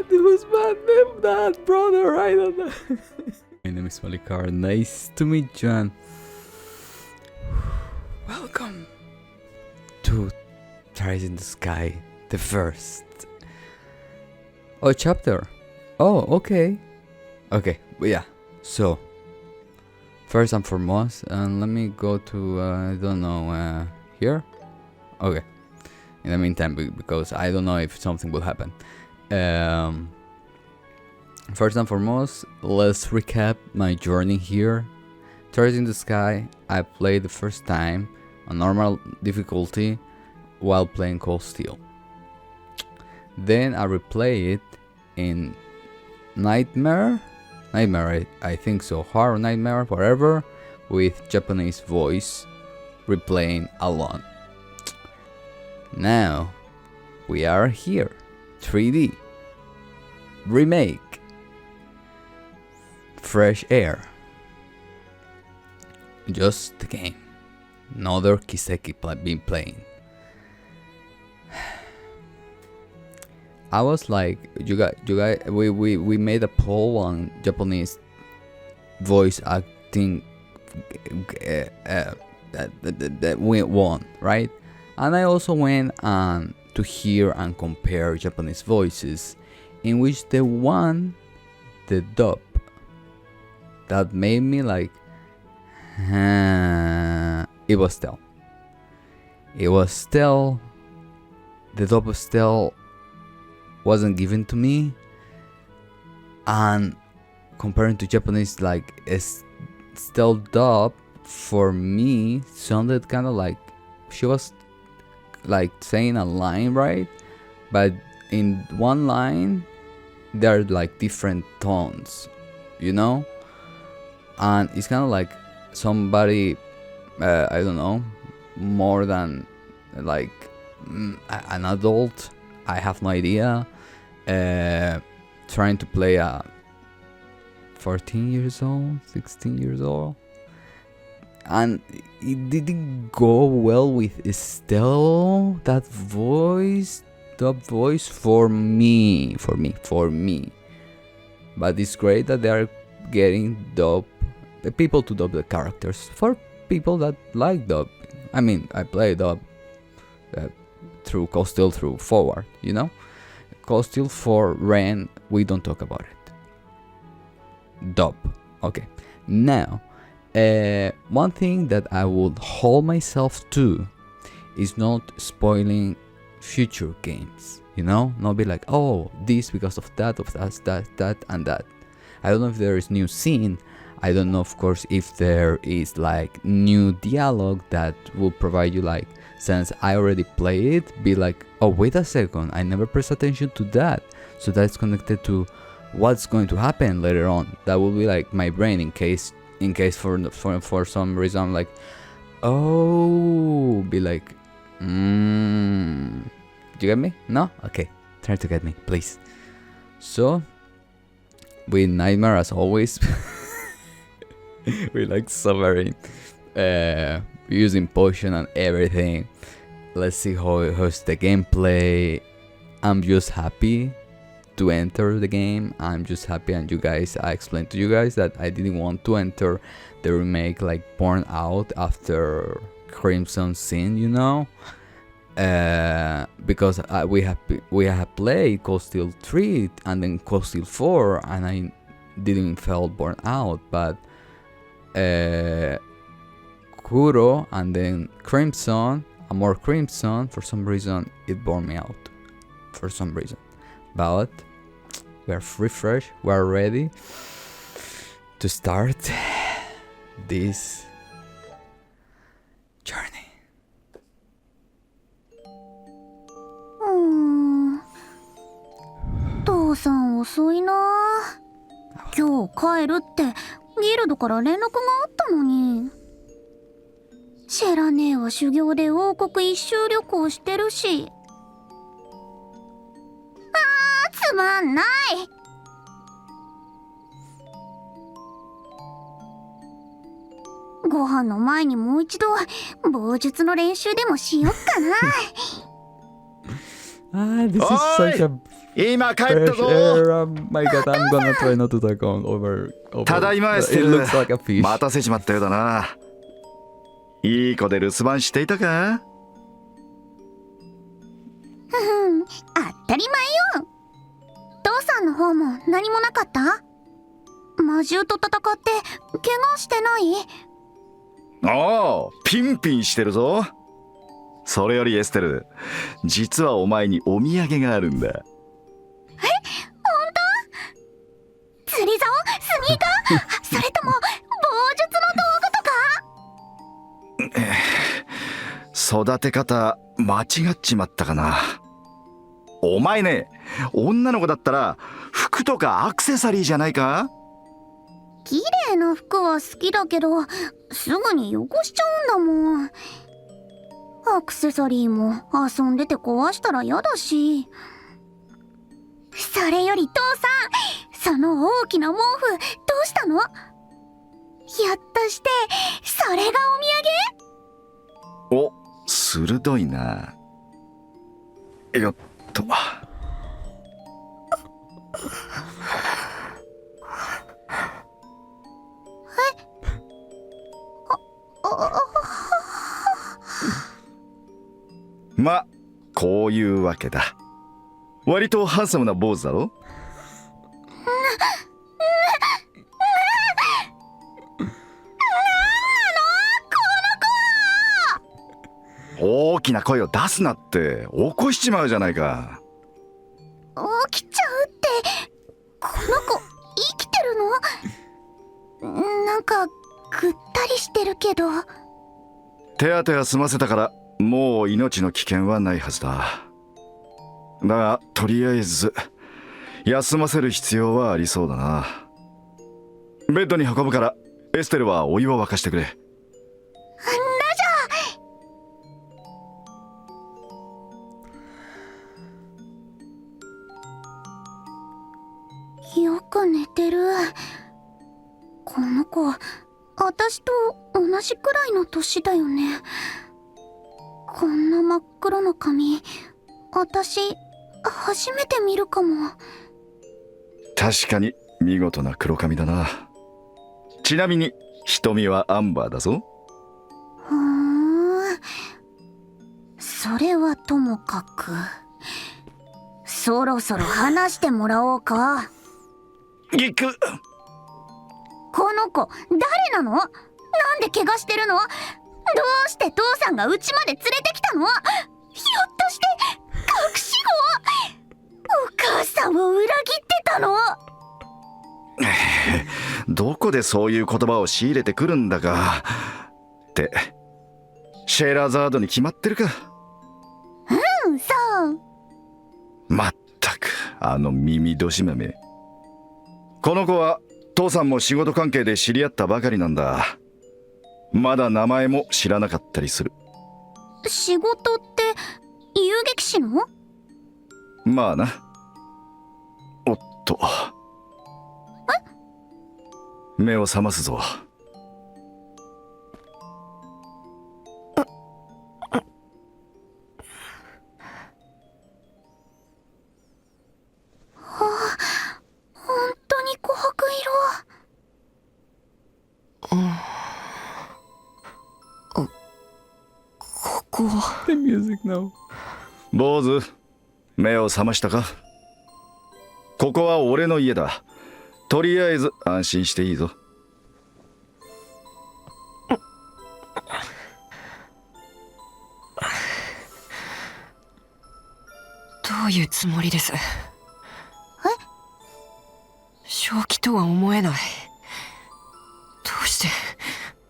Who's that brother? I don't know. My name is Malikar. Nice to meet you. And welcome to Stars in the Sky, the first. Oh, chapter. Oh, okay. Okay, but yeah. So, first and foremost, and let me go to I don't know here. Okay. In the meantime, because I don't know if something will happen. First and foremost, let's recap my journey here. Stars in the Sky, I played the first time on normal difficulty while playing Cold Steel. Then I replay it in Nightmare, I think so, Horror Nightmare, whatever, with Japanese voice, replaying alone. Now, we are here, 3D, remake, fresh air, just the game, another Kiseki been playing. I was like, you guys, we made a poll on Japanese voice acting that we won, right? And I also went to hear and compare Japanese voices, in which the dub that made me like, it was still. The dub was still wasn't given to me, and comparing to Japanese, like still dub for me sounded kind of like she was like saying a line, right? But in one line there are like different tones, you know, and it's kind of like somebody I don't know, more than like an adult, I have no idea, trying to play a 14 years old, 16 years old, and it didn't go well with Estelle, that voice, dub voice, for me. But it's great that they are getting the people to dub the characters for people that like dub. I mean, I play dub through Cold Steel, through Forward, you know. Cold Steel for Ren, we don't talk about it. Dub. Okay. Now, one thing that I would hold myself to is not spoiling future games, you know, not be like, oh, this because of that, and that. I don't know if there is new scene. I don't know, of course, if there is like new dialogue that will provide you, like, since I already played it, be like, oh, wait a second, I never pressed attention to that, so that's connected to what's going to happen later on. That will be like my brain in case for some reason I'm like, oh, be like, you get me? No? Okay, try to get me, please. So, with Nightmare, as always, we like suffering, using potion and everything. Let's see how's the gameplay. I'm just happy to enter the game. I'm just happy, and you guys, I explained to you guys that I didn't want to enter the remake like born out after Crimson Sin, you know, because we have played Cold Steel 3 and then Cold Steel 4, and I didn't feel born out, but Kuro and then Crimson, and more Crimson, for some reason it burned me out, for some reason. But we're refreshed, we're ready to start this journey. 父さん遅いな。今日帰るってギルドから連絡があったのに。シェラ姉は修行で王国一周旅行してるし。つまんない。ご飯の前にもう一度棒術の練習でもしよっかな。This is such a 今帰った fresh ぞ。 air. My god, I'm gonna try not to take on over. ただいまエステ It ル。 looks like a fish. 待たせちまったようだな。いい子で留守番していたか？当たり前よ。父さんの方も何もなかった？魔獣と戦って怪我してない？おお、ピンピンしてるぞ。それよりエステル、実はお前にお土産があるんだ。え、本当？釣り竿？スニーカー？それとも棒術の道具とか？育て方間違っちまったかな。お前ね、女の子だったら服とかアクセサリーじゃないか？綺麗な服は好きだけど、すぐに汚しちゃうんだもん。アクセサリーも遊んでて壊したら嫌だし。それより父さん、その大きな毛布どうしたの？ひょっとしてそれがお土産？お、鋭いな。よっと。ま、こういうわけだ。割とハンサムな坊主だろ？大きな声を出すなって起こしちまうじゃないか。起きちゃうって、この子生きてるの？なんかぐったりしてるけど。手当ては済ませたからもう命の危険はないはずだ。だがとりあえず休ませる必要はありそうだな。ベッドに運ぶからエステルはお湯を沸かしてくれ。よく寝てる。この子、私と同じくらいの年だよね。こんな真っ黒な髪、私初めて見るかも。確かに見事な黒髪だな。ちなみに瞳はアンバーだぞ。それはともかく、そろそろ話してもらおうか。ギク。この子誰なの？なんで怪我してるの？どうして父さんが家まで連れてきたの？ひょっとして隠し子？お母さんを裏切ってたの？どこでそういう言葉を仕入れてくるんだか。ってシェーラーザードに決まってるか。そう。まったくあの耳どし豆。この子は父さんも仕事関係で知り合ったばかりなんだ。まだ名前も知らなかったりする。仕事って遊撃士の？まあな。おっと、目を覚ますぞ。本当に琥珀色。ここは The music now. 坊主、目を覚ましたか？ここは俺の家だ。とりあえず安心していいぞ。どういうつもりです？正気とは思えない。どうして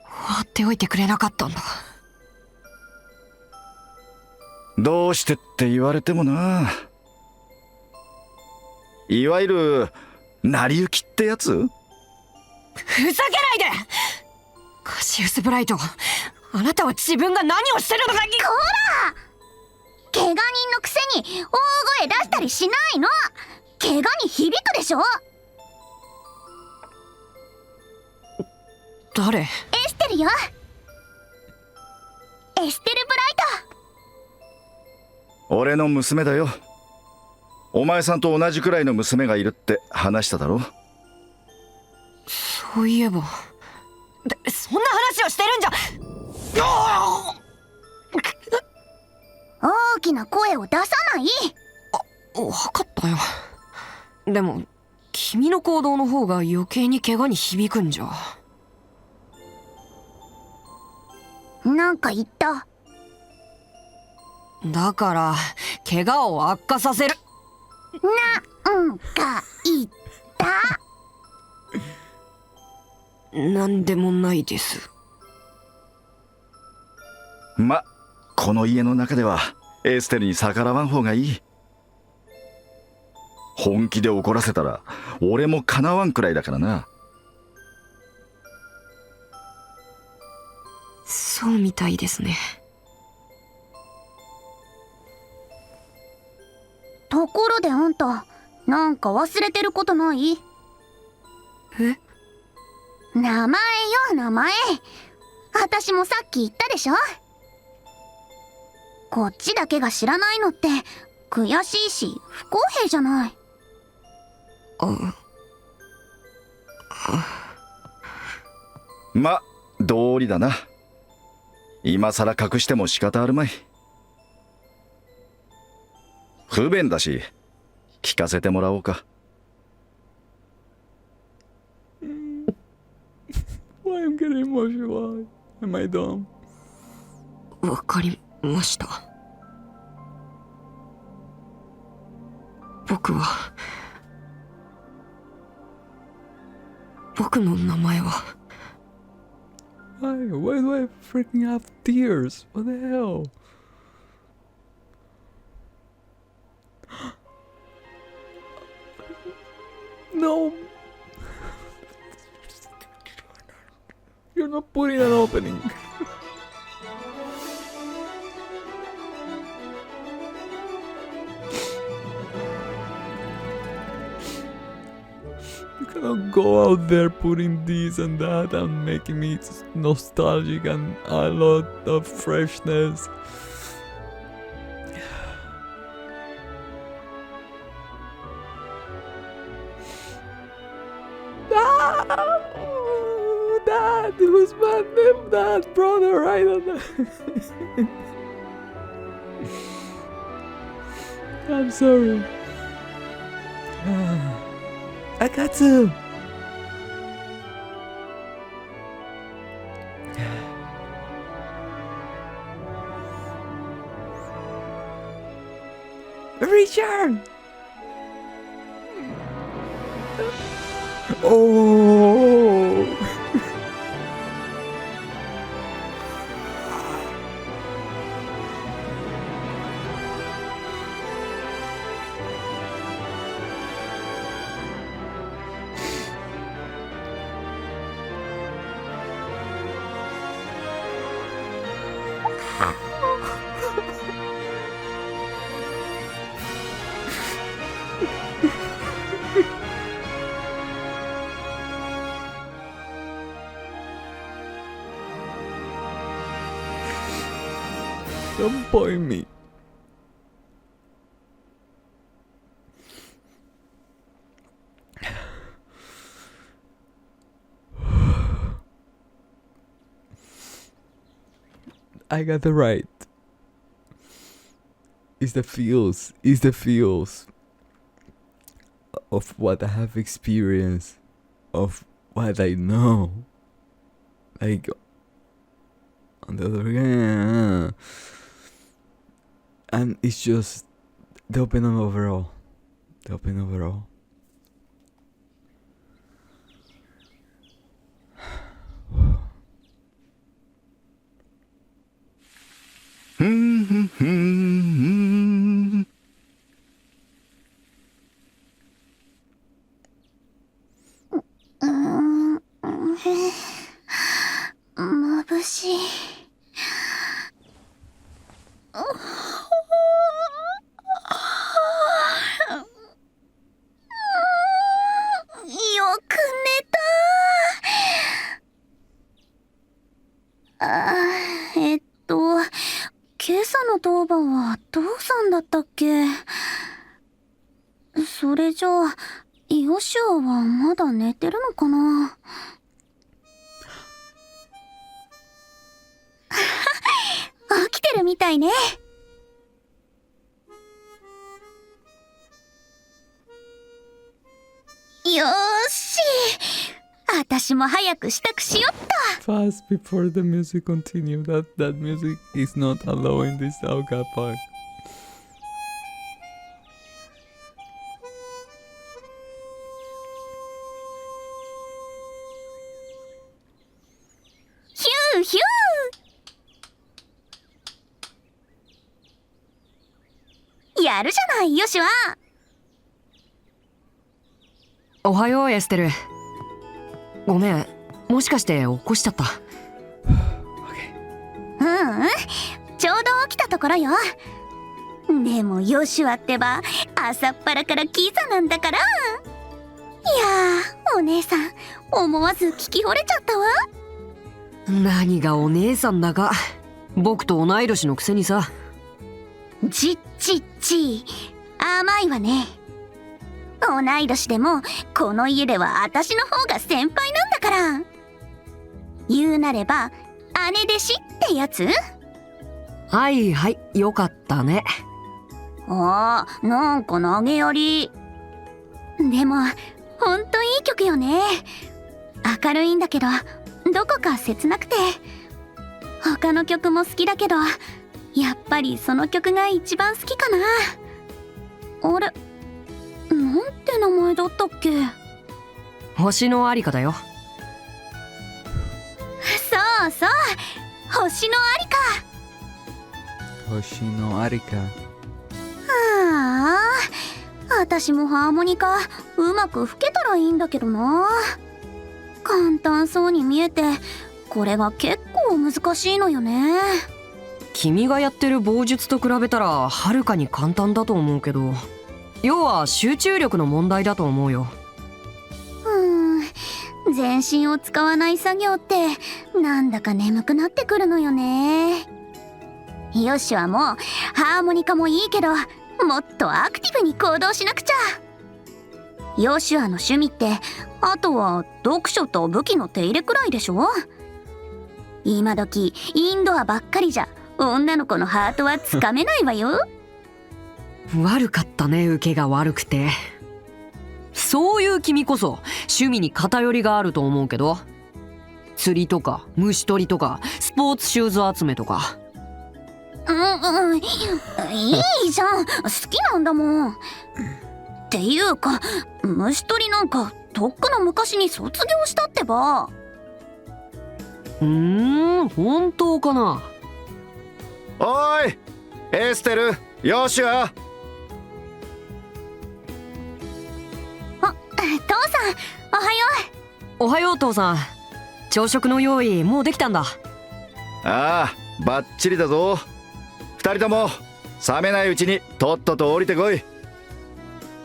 放っておいてくれなかったんだ。どうしてって言われてもな。いわゆる成り行きってやつ？ふざけないで！カシウスブライト、あなたは自分が何をしてるのか。こら！怪我人のくせに大声出したりしないの。怪我に響くでしょ。誰？エステルよ。エステル・ブライト。俺の娘だよ。お前さんと同じくらいの娘がいるって話しただろ。そういえば。そんな話をしてるんじゃ。大きな声を出さない。分かったよ。でも君の行動の方が余計に怪我に響くんじゃ。なんか言った。だから怪我を悪化させる。なんか言った。なんでもないです。ま、この家の中ではエステルに逆らわん方がいい。本気で怒らせたら俺もかなわんくらいだからな。そうみたいですね。ところであんた、なんか忘れてることない？え？名前よ、名前。私もさっき言ったでしょ。こっちだけが知らないのって悔しいし不公平じゃない。ま、道理だな。今さら隠しても仕方あるまい。不便だし聞かせてもらおうか。Why I'm getting emotional? Am I dumb? わかりました。僕の名前は。Why do I freaking have tears? What the hell? No! You're not putting an opening. You cannot go out there putting this and that and making me nostalgic and a lot of freshness. Oh, Dad, who's my name? Dad, brother, I don't know. I'm sorry. I got to. Richard! Oh! Don't point me. I got the right. It's the feels. It's the feels of what I have experienced, of what I know. Like on the other hand, and it's just the opening overall. The opening overall. Mm, 眩しい。よく寝た。今朝の当番はどうさんだったっけ？それじゃあヨシュアはまだ寝てるのかな。起きてるみたいね。よーし、私も早く支度しよっと。 Fast before the music continue. That music is not allowing this Auga part. ヒューヒュー。やるじゃないヨシュア。おはようエステル。ごめん、もしかして起こしちゃった？ちょうど起きたところよ。でもヨシュアってば朝っぱらからキザなんだから。いやー、お姉さん思わず聞き惚れちゃったわ。何がお姉さんだか、僕と同い年のくせにさ。ちっ甘いわね。同い年でもこの家では私の方が先輩なんだから。言うなれば姉弟子ってやつ。はいはい、よかったね。あー、なんか投げやり。でもほんといい曲よね。明るいんだけどどこか切なくて。他の曲も好きだけどやっぱりその曲が一番好きかな。あれ、なんて名前だったっけ。星のありかだよ。そうそう、星のありか。星のありか。ああ、私もハーモニカうまく吹けたらいいんだけどな。簡単そうに見えてこれが結構難しいのよね。君がやってる棒術と比べたらはるかに簡単だと思うけど、要は集中力の問題だと思うよ。全身を使わない作業ってなんだか眠くなってくるのよね。よしはもうハーモニカもいいけどもっとアクティブに行動しなくちゃ。ヨシュアの趣味ってあとは読書と武器の手入れくらいでしょ。今時インドアばっかりじゃ女の子のハートはつかめないわよ。悪かったね、受けが悪くて。そういう君こそ趣味に偏りがあると思うけど、釣りとか虫取りとかスポーツシューズ集めとか。いいじゃん、好きなんだもん。っていうか虫取りなんかとっくの昔に卒業したってば。本当かな。おーいエステル、ヨシュア。父さんおはよおはよう父さん。朝食の用意もうできたんだ。ああ、バッチリだぞ。二人とも冷めないうちにとっとと降りてこい。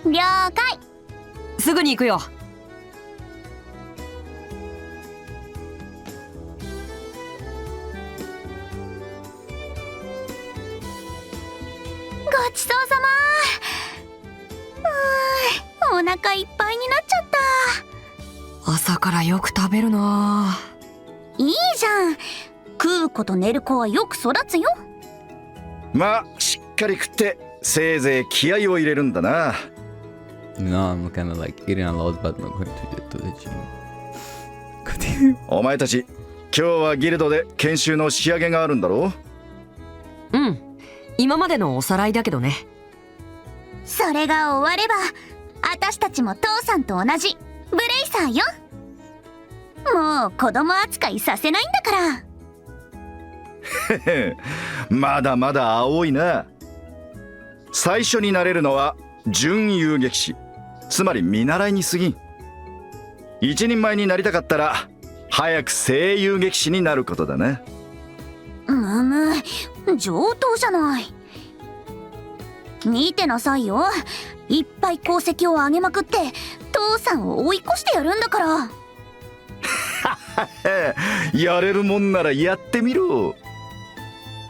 了解。すぐに行くよ。ごちそうさま。お腹いっぱいになっちゃった。朝からよく食べるな。いいじゃん、食う子と寝る子はよく育つよ。まあしっかり食ってせいぜい気合を入れるんだな。No, I'm kind of like eating a lot, but not going to the gym. Continue. お前たち今日はギルドで研修の仕上げがあるんだろう。今までのおさらいだけどね。それが終われば私たちも父さんと同じブレイサーよ。もう子供扱いさせないんだから。まだまだ青いな。最初になれるのは準遊撃士、つまり見習いに過ぎん。一人前になりたかったら早く正遊撃士になることだな。上等じゃない。見てなさいよ、いっぱい功績を上げまくって父さんを追い越してやるんだから。やれるもんならやってみろ。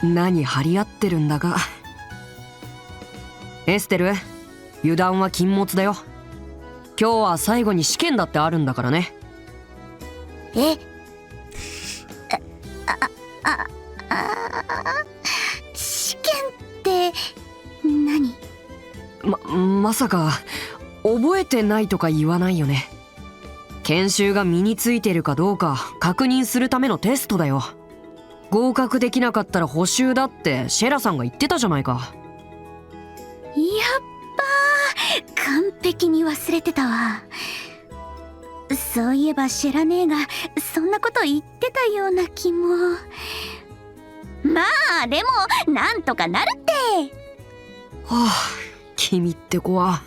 何張り合ってるんだか。エステル、油断は禁物だよ。今日は最後に試験だってあるんだからね。え試験って何？まさか覚えてないとか言わないよね。研修が身についてるかどうか確認するためのテストだよ。合格できなかったら補習だってシェラさんが言ってたじゃないか。やっばー、完璧に忘れてたわ。そういえばシェラ姉がそんなこと言ってたような気も。まあでもなんとかなるって。はあ、君って子は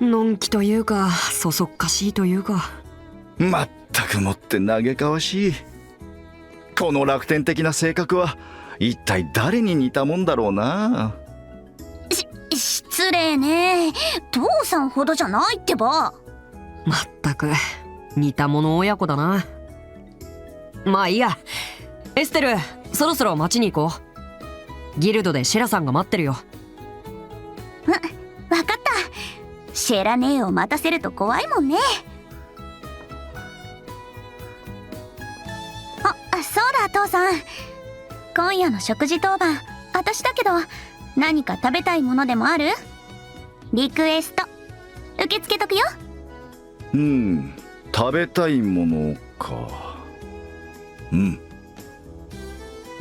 のんきというかそそっかしいというか。まったくもって嘆かわしい。この楽天的な性格は一体誰に似たもんだろうな。失礼ね。父さんほどじゃないってば。まったく似た者親子だな。まあいいや。エステル、そろそろ町に行こう。ギルドでシェラさんが待ってるよ。わかった。シェラ姉を待たせると怖いもんね。そうだ父さん、今夜の食事当番私だけど、何か食べたいものでもある？リクエスト受け付けとくよ。食べたいものか。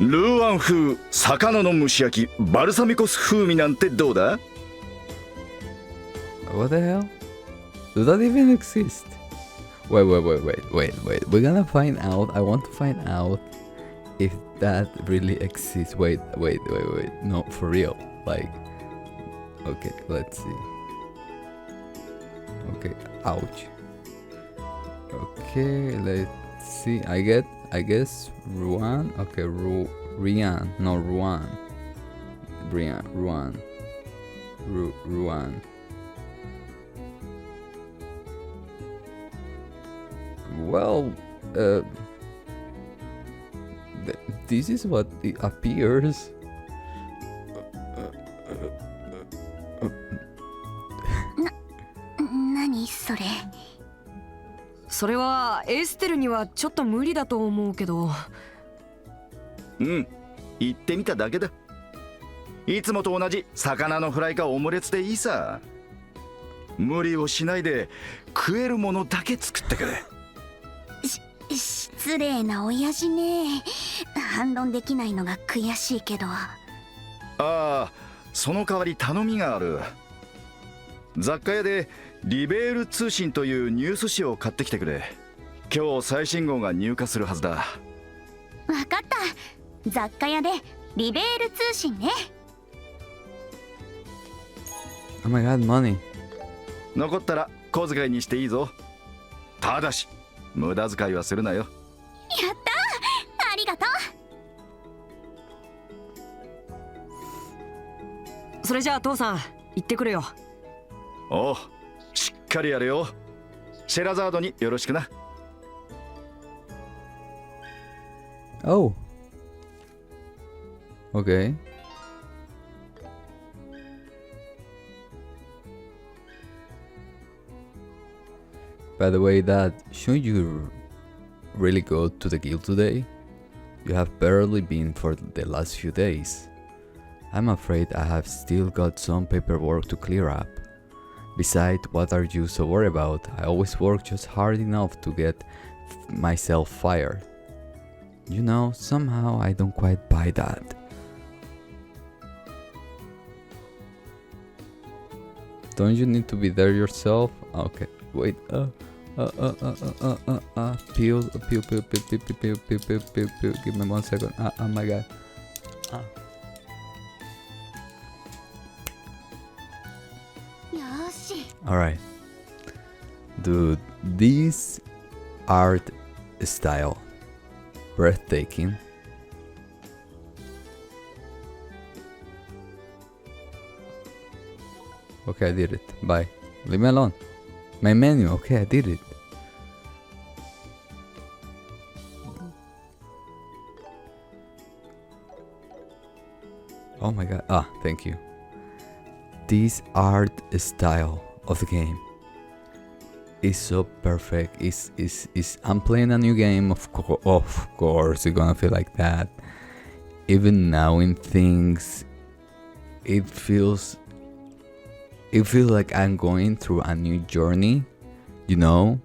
ルーアン風魚の蒸し焼きバルサミコ酢風味なんてどうだ？ What the hell? Does that even exist? Wait. We're gonna find out. I want to find out if that really exists. Wait. No, for real. Like, okay, let's see. Okay, ouch. Okay, let's see. I guess Ruan. Okay, Rian. No, Ruan. Ruan. Well, this is what it appears. 何それ？それはエステルにはちょっと無理だと思うけど。言ってみただけだ。いつもと同じ魚のフライかオムレツでいいさ。無理をしないで食えるものだけ作ってくれ。失礼な親父ね。反論できないのが悔しいけど。その代わり頼みがある。雑貨屋でリベール通信というニュース誌を買ってきてくれ。今日最新号が入荷するはずだ。わかった。雑貨屋でリベール通信ね。 Oh my god, money. 残ったら小遣いにしていいぞ。ただし無駄遣いはするなよ。やったー、ありがとう。それじゃあ父さん行ってくるよ。おう、しっかりやれよ。シェラザードによろしくな。Oh. Okay. By the way, Dad, shouldn't you really go to the guild today? You have barely been for the last few days. I'm afraid I have still got some paperwork to clear up. Besides, what are you so worried about? I always work just hard enough to get myself fired. You know, somehow I don't quite buy that. Don't you need to be there yourself? Okay, wait, peel, give me 1 second, oh my god. Alright. Dude, this art style, breathtaking. Okay, I did it. Bye. Leave me alone. My menu. Okay, I did it. Oh my god. Ah, thank you. this art style of the game is so perfect. Is I'm playing a new game, of course you're gonna feel like that. Even now in things, it feels like I'm going through a new journey, you know,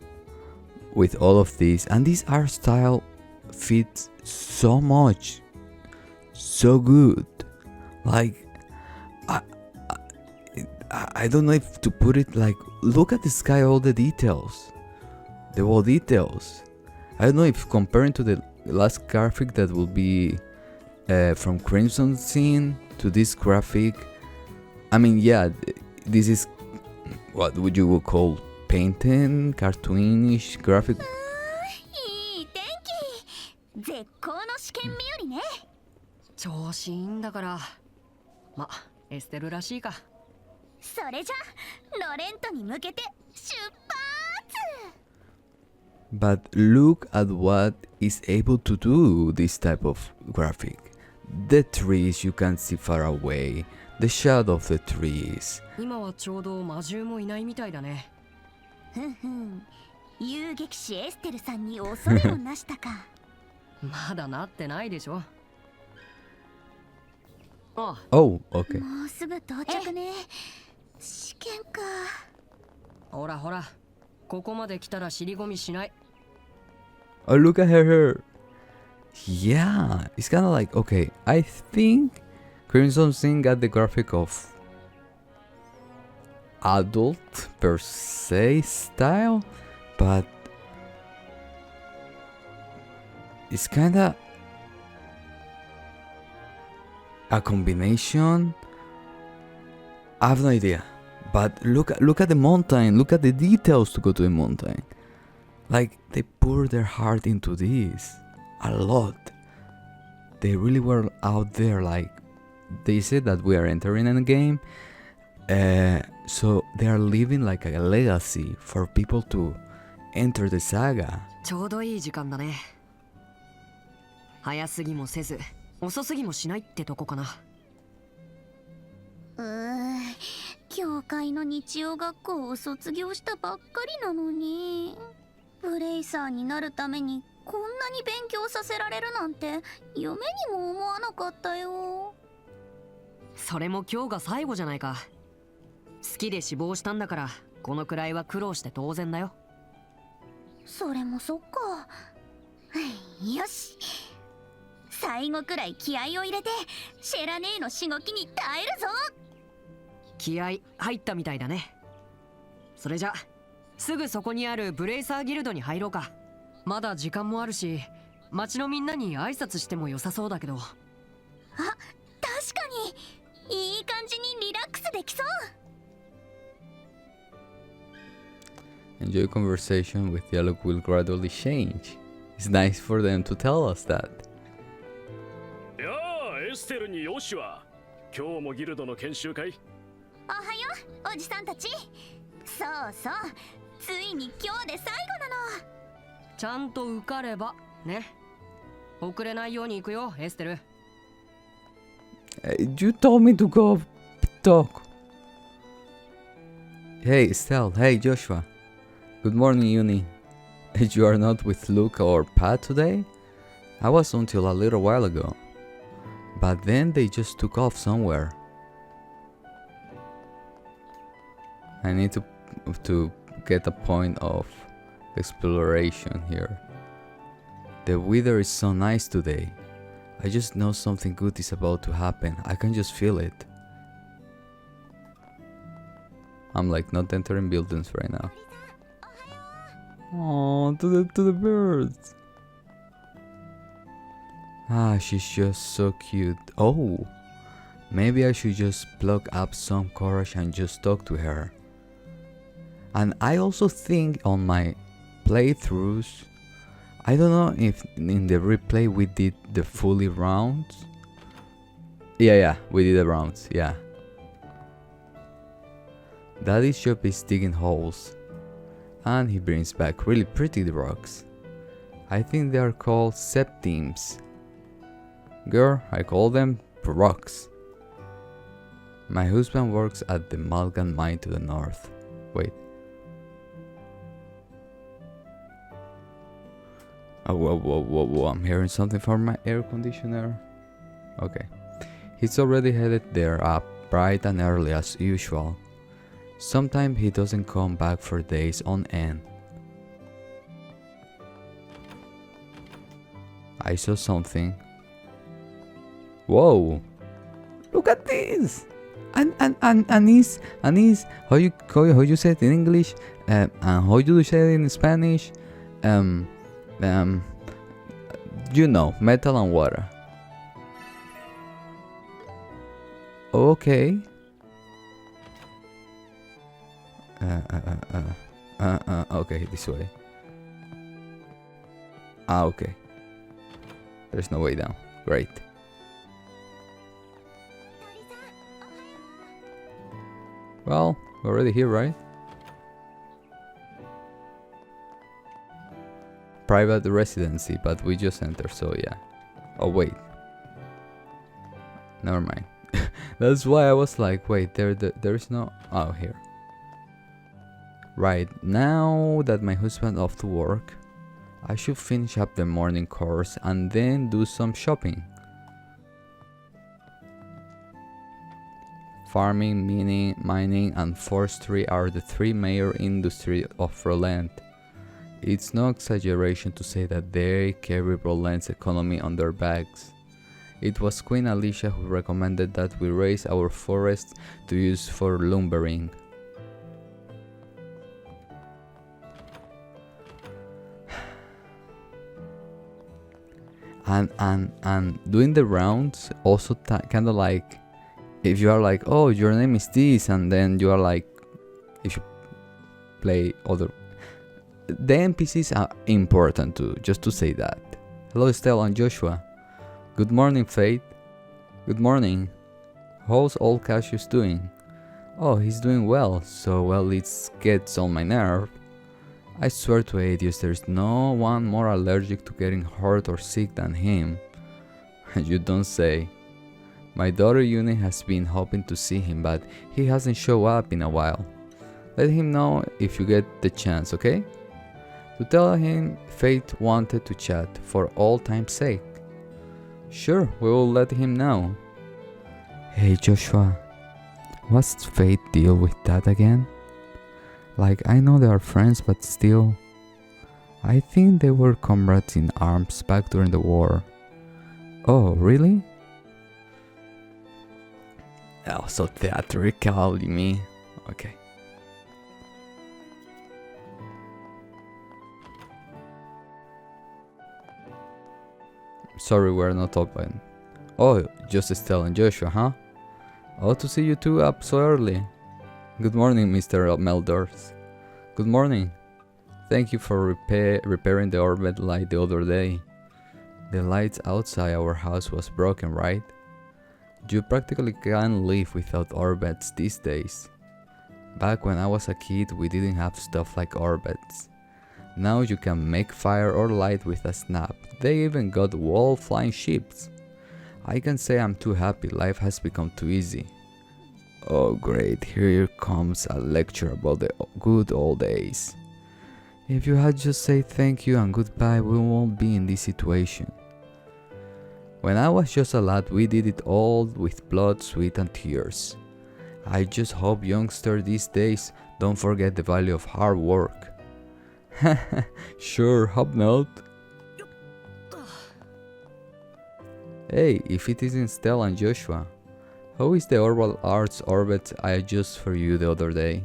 with all of this. And this art style fits so much, so good. Like, I don't know if to put it like, look at the sky, all the details, the wall details. I don't know if comparing to the last graphic that will be from Crimson Scene to this graphic, I mean, yeah, this is what would you call painting, cartoonish graphic. いい天気。絶好の試験日和ね。調子いいんだから。ま、エステルらしいか。それじゃロレントに向けて出発。 But look at what is able to do this type of graphic. The trees you can see far away, the shadow of the trees. 今はちょうど魔獣もいないみたいだね。ふんふん。遊撃士エステルさんに恐れをなしたか。まだなってないでしょ。あ、Oh, okay. もうすぐ到着ね。試験か。ほらほら、ここまで来たら尻込みしない。Oh, look at her. Yeah, it's kind of like, okay, I think Crimson Sin got the graphic of adult per se style, but it's kind of a combination. I have no idea, but look at the mountain. Look at the details to go to the mountain. Like, they pour their heart into this a lot. They really were out there. Like, they said that we are entering in a game, so they are leaving like a legacy for people to enter the saga. ちょうどいい時間だね。早すぎもせず、遅すぎもしないってとこかな。教会の日曜学校を卒業したばっかりなのに、ブレイサーになるためにこんなに勉強させられるなんて夢にも思わなかったよ。それも今日が最後じゃないか。好きで志望したんだから、このくらいは苦労して当然だよ。それもそっか。よし、最後くらい気合を入れてシェラ姉のしごきに耐えるぞ。気合入ったみたいだね。それじゃすぐそこにあるブレイサーギルドに入ろうか。まだ時間もあるし、町のみんなに挨拶しても良さそうだけど。あ、確かにいい感じにリラックスできそう。 Enjoy conversation with dialogue will gradually change. It's nice for them to tell us that. やあ、エステルによしは。今日もギルドの研修会。おはよう、おじさんたち。そうそう、ついに今日で最後なの。ちゃんと受かればね。遅れないように行くよ、エステル。You told me to go talk. Hey, Estelle. Hey, Joshua. Good morning, Uni. You are not with Luke or Pat today? I was until a little while ago. But then they just took off somewhere. I need to get a point of exploration here. The weather is so nice today. I just know something good is about to happen. I can just feel it. I'm like not entering buildings right now. Oh, to the birds. Ah, she's just so cute. Oh, maybe I should just pluck up some courage and just talk to her. And I also think on my playthroughs, I don't know if in the replay we did the fully rounds. Yeah, we did the rounds, yeah. Daddy's shop is digging holes, and he brings back really pretty rocks. I think they are called septimes. Girl, I call them rocks. My husband works at the Malgan mine to the north. Wait. Oh, whoa, I'm hearing something from my air conditioner. Okay. He's already headed there up bright and early as usual. Sometimes he doesn't come back for days on end. I saw something. Whoa! Look at this! Anis, how you say it in English? And how you say it in Spanish? You know, metal and water. Okay. Okay, this way. Okay. There's no way down. Great. Well, we're already here, right? Private residency, but we just entered, so yeah. Oh, wait. Never mind. That's why I was like, wait, there is no... Oh, here. Right, now that my husband off to work, I should finish up the morning course and then do some shopping. Farming, mining and forestry are the three major industries of Rolent. It's no exaggeration to say that they carry Rolent's economy on their backs. It was Queen Alicia who recommended that we raise our forests to use for lumbering. And doing the rounds also kind of like, if you are like, oh, your name is this, and then you are like, if you play other, the NPCs are important too, just to say that. Hello Estelle and Joshua. Good morning Faith. Good morning. How's old Cassius doing? Oh, he's doing well, so well it gets on my nerve. I swear to Adius, there's no one more allergic to getting hurt or sick than him. You don't say. My daughter Uni has been hoping to see him, but he hasn't shown up in a while. Let him know if you get the chance, okay? To tell him Faith wanted to chat for all time's sake. Sure, we will let him know. Hey Joshua, what's Faith deal with that again? Like, I know they are friends, but still. I think they were comrades in arms back during the war. Oh, really? Oh, so theatrical, me. Okay. Sorry, we're not open. Oh, just Estelle and Joshua, huh? Oh, to see you two up so early. Good morning, Mr. Meldors. Good morning. Thank you for repairing the orbit light the other day. The lights outside our house was broken, right? You practically can't live without orbits these days. Back when I was a kid, we didn't have stuff like orbits. Now you can make fire or light with a snap. They even got wall flying ships. I can say I'm too happy, life has become too easy. Oh great, here comes a lecture about the good old days. If you had just said thank you and goodbye, we won't be in this situation. When I was just a lad, we did it all with blood, sweat and tears. I just hope youngsters these days don't forget the value of hard work. Sure, hope not. Hey, if it isn't Stella and Joshua, how is the Orbal Arts orbit I adjusted for you the other day?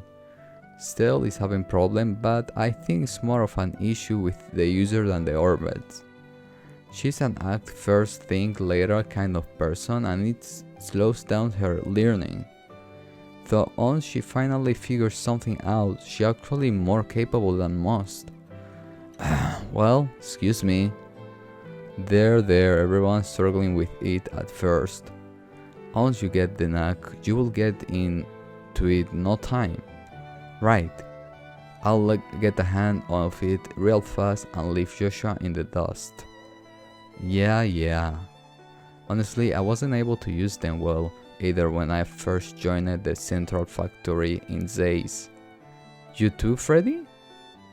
Stell is having problem, but I think it's more of an issue with the user than the orbit. She's an act first, think later kind of person, and it slows down her learning. Though once she finally figures something out, she's actually more capable than most. Well, excuse me. There, everyone's struggling with it at first. Once you get the knack, you will get into it no time. Right. I'll get a hand of it real fast and leave Joshua in the dust. Yeah. Honestly, I wasn't able to use them well either when I first joined the central factory in Zays. You too, Freddy?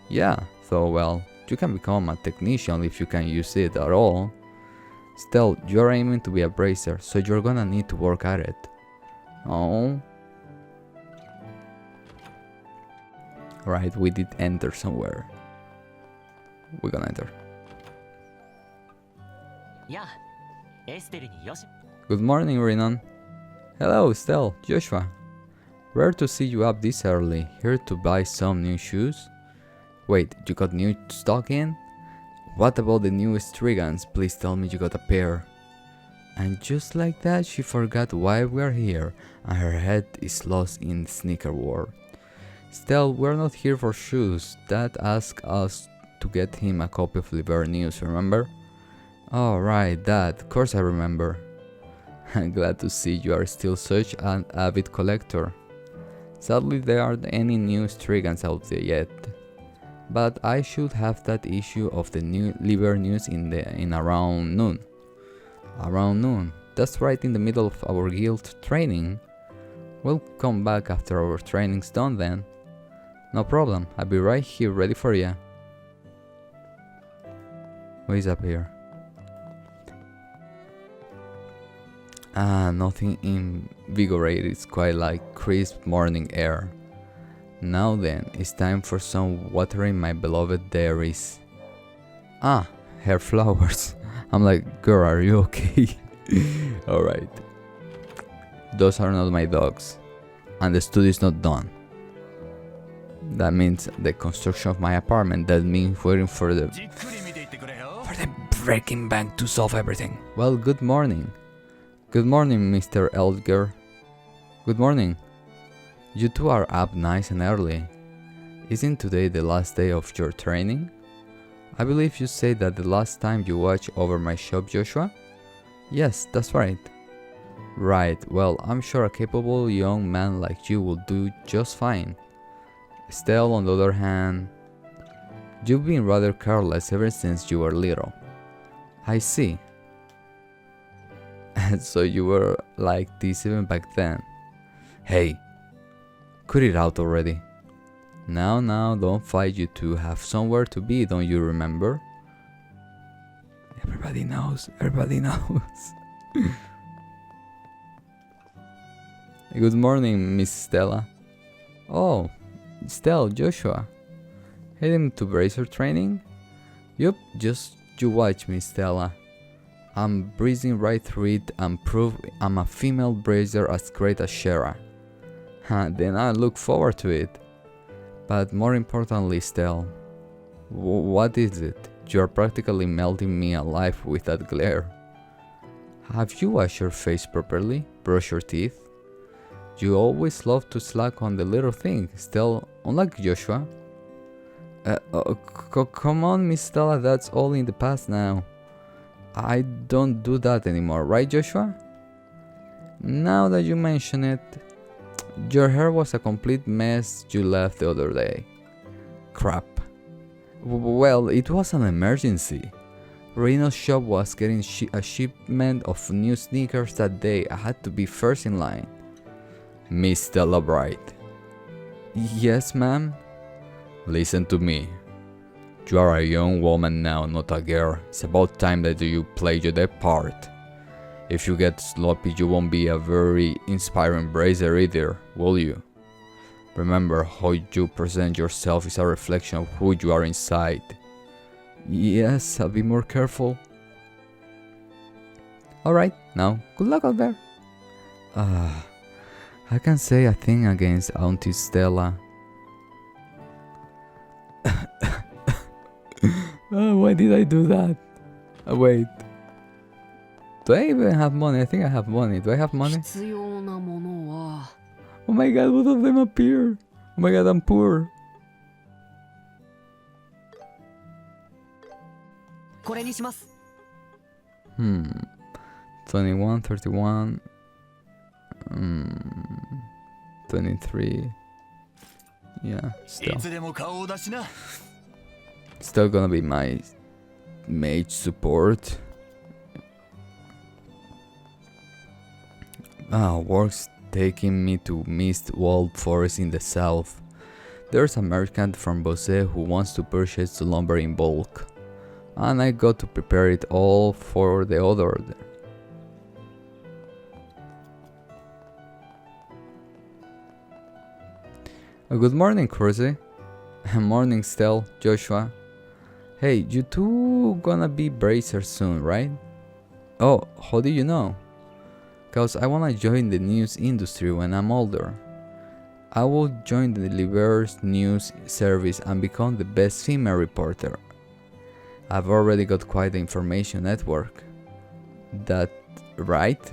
Yeah, so well, you can become a technician if you can use it at all. Still, you're aiming to be a bracer, so you're gonna need to work at it. Oh. Right, we did enter somewhere. We're gonna enter. Good morning, Renan. Hello, Estelle, Joshua. Rare to see you up this early. Here to buy some new shoes? Wait, you got new stock in? What about the new Strigans? Please tell me you got a pair. And just like that, she forgot why we're here, and her head is lost in sneaker war. Still, we're not here for shoes. Dad asked us to get him a copy of Liber News, remember? Oh right, Dad, of course I remember. I'm glad to see you are still such an avid collector. Sadly, there aren't any new Strigans out there yet. But I should have that issue of the new Liber News in around noon. Around noon? That's right in the middle of our guild training. We'll come back after our training's done then. No problem, I'll be right here ready for you. What is up here? Nothing invigorating, it's quite like crisp morning air. Now then, it's time for some watering my beloved dairies. Hair flowers. I'm like, girl, are you okay? Alright. Those are not my dogs. And the studio is not done. That means the construction of my apartment. That means waiting for the breaking bank to solve everything. Well, good morning. Good morning, Mr. Eldger. Good morning. You two are up nice and early. Isn't today the last day of your training? I believe you said that the last time you watched over my shop, Joshua? Yes, that's right. Right, well, I'm sure a capable young man like you will do just fine. Estelle, on the other hand, you've been rather careless ever since you were little. I see. And so you were like this even back then. Hey, cut it out already. Now, don't fight, you two have somewhere to be, don't you remember? Everybody knows. Good morning, Miss Stella. Oh, Stella, Joshua. Heading to bracer training? Yup, just you watch me, Stella. I'm breezing right through it and prove I'm a female bracer as great as Schera. Then I look forward to it. But more importantly, Stella, what is it? You're practically melting me alive with that glare. Have you washed your face properly? Brush your teeth? You always love to slack on the little thing, Stella, unlike Joshua. Come on, Miss Stella, that's all in the past now. I don't do that anymore, right, Joshua? Now that you mention it, your hair was a complete mess you left the other day. Crap. Well, it was an emergency. Reno's shop was getting a shipment of new sneakers that day. I had to be first in line. Miss Stella Bright. Yes, ma'am? Listen to me. You are a young woman now, not a girl. It's about time that you play your part. If you get sloppy, you won't be a very inspiring bracer either, will you? Remember, how you present yourself is a reflection of who you are inside. Yes, I'll be more careful. Alright, now, good luck out there. I can say a thing against Auntie Stella. Why did I do that? Wait. Do I even have money? I think I have money. Do I have money? Oh my god, both of them appear. Oh my god, I'm poor. 21, 31. 23. Yeah, still gonna be my mage support. Work's taking me to Mist Walled Forest in the south. There's a merchant from Bose who wants to purchase the lumber in bulk, and I got to prepare it all for the order. Good morning, Cruzy. Morning, Stel, Joshua. Hey, you two gonna be bracers soon, right? Oh, how do you know? Cause I wanna join the news industry when I'm older. I will join the Liber's news service and become the best female reporter. I've already got quite the information network. That right?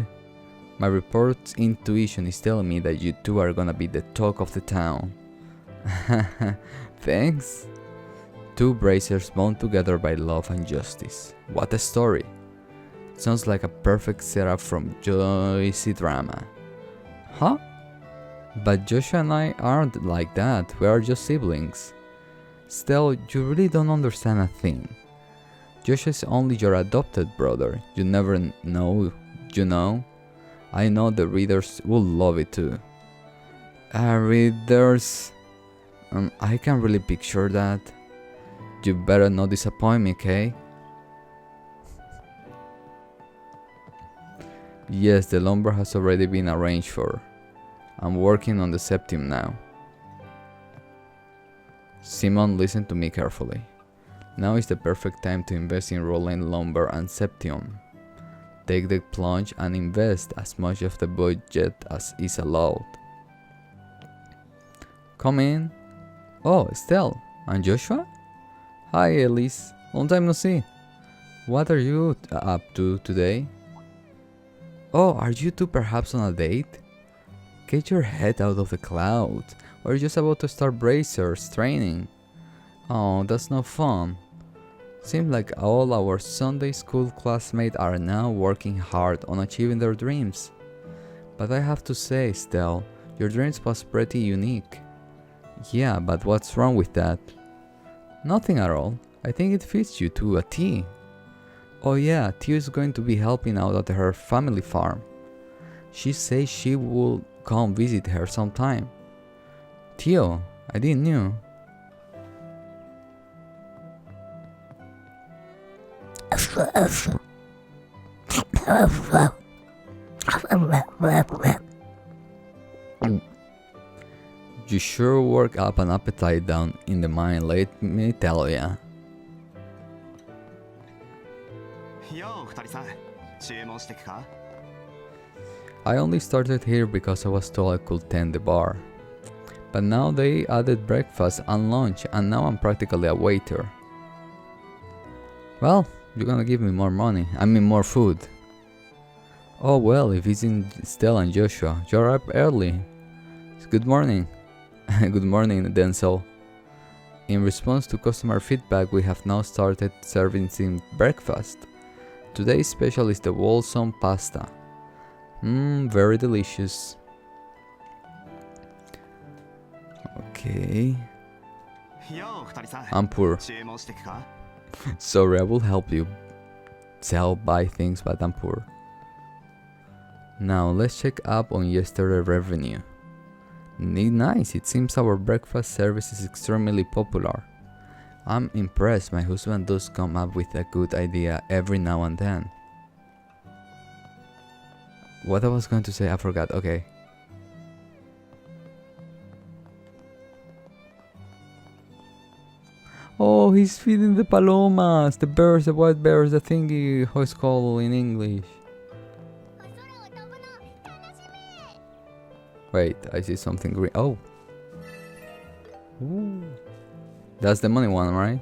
My report's intuition is telling me that you two are gonna be the talk of the town. Thanks. Two bracers bound together by love and justice. What a story. Sounds like a perfect setup from Jessy drama. Huh? But Joshua and I aren't like that. We are just siblings. Still, you really don't understand a thing. Joshua is only your adopted brother. You never know, you know? I know the readers will love it too. Readers... I can't really picture that. You better not disappoint me, okay? Yes, the lumber has already been arranged for. I'm working on the septum now. Simon, listen to me carefully. Now is the perfect time to invest in Rolent lumber and septum. Take the plunge and invest as much of the budget as is allowed. Come in. Oh, Estelle. And Joshua? Hi, Elise. Long time no see. What are you up to today? Oh, are you two perhaps on a date? Get your head out of the clouds. We're just about to start bracers training. Oh, that's no fun. Seems like all our Sunday school classmates are now working hard on achieving their dreams. But I have to say, Estelle, your dreams was pretty unique. Yeah, but what's wrong with that? Nothing at all. I think it fits you to a T. Oh yeah, Tio is going to be helping out at her family farm. She says she will come visit her sometime. Tio, I didn't know. You sure work up an appetite down in the mine, let me tell ya. I only started here because I was told I could tend the bar. But now they added breakfast and lunch, and now I'm practically a waiter. Well, you're gonna give me more money, I mean more food. Oh well, if it's in Stella and Joshua, you're up early. Good morning. Good morning, Denzel. In response to customer feedback, we have now started serving some breakfast. Today's special is the wholesome pasta. Very delicious. Okay. I'm poor. Sorry, I will help you buy things, but I'm poor. Now let's check up on yesterday's revenue. Nice, it seems our breakfast service is extremely popular. I'm impressed. My husband does come up with a good idea every now and then. What I was going to say, I forgot. Okay. Oh, he's feeding the palomas, the birds, the white bears, the thingy, how it's called in English. Wait, I see something green. Oh. Ooh. That's the money one, right?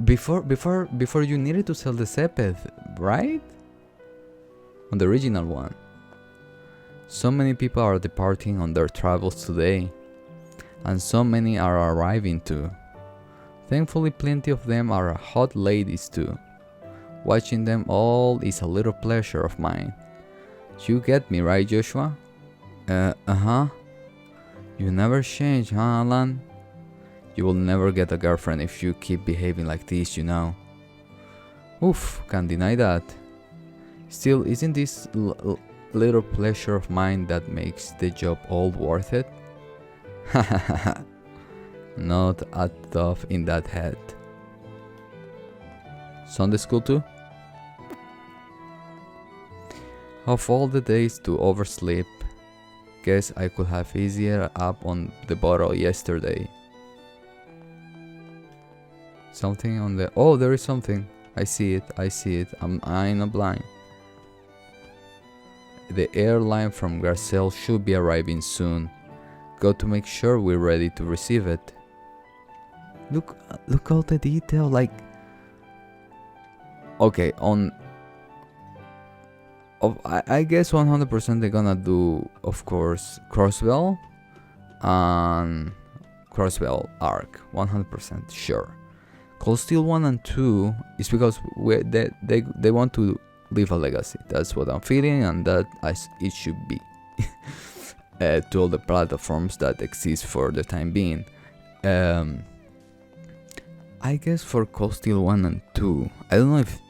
Before you needed to sell the Sepeth, right? On the original one. So many people are departing on their travels today, and so many are arriving too. Thankfully, plenty of them are hot ladies too. Watching them all is a little pleasure of mine. You get me, right, Joshua? Uh-huh. You never change, huh, Alan? You will never get a girlfriend if you keep behaving like this, you know. Oof, can't deny that. Still, isn't this little pleasure of mine that makes the job all worth it? Not a thought in that head. Sunday school too? Of all the days to oversleep, guess I could have easier up on the bottle yesterday. Something on the... Oh, there is something. I see it. I'm not blind. The airline from Garcelle should be arriving soon. Got to make sure we're ready to receive it. Look all the detail, like... Okay, I guess 100% they're gonna do, of course, Crossbell and Crossbell Arc. 100% sure. Cold Steel 1 and 2 is because they want to leave a legacy. That's what I'm feeling, and that as it should be. To all the platforms that exist for the time being. I guess for Cold Steel 1 and 2, I don't know if...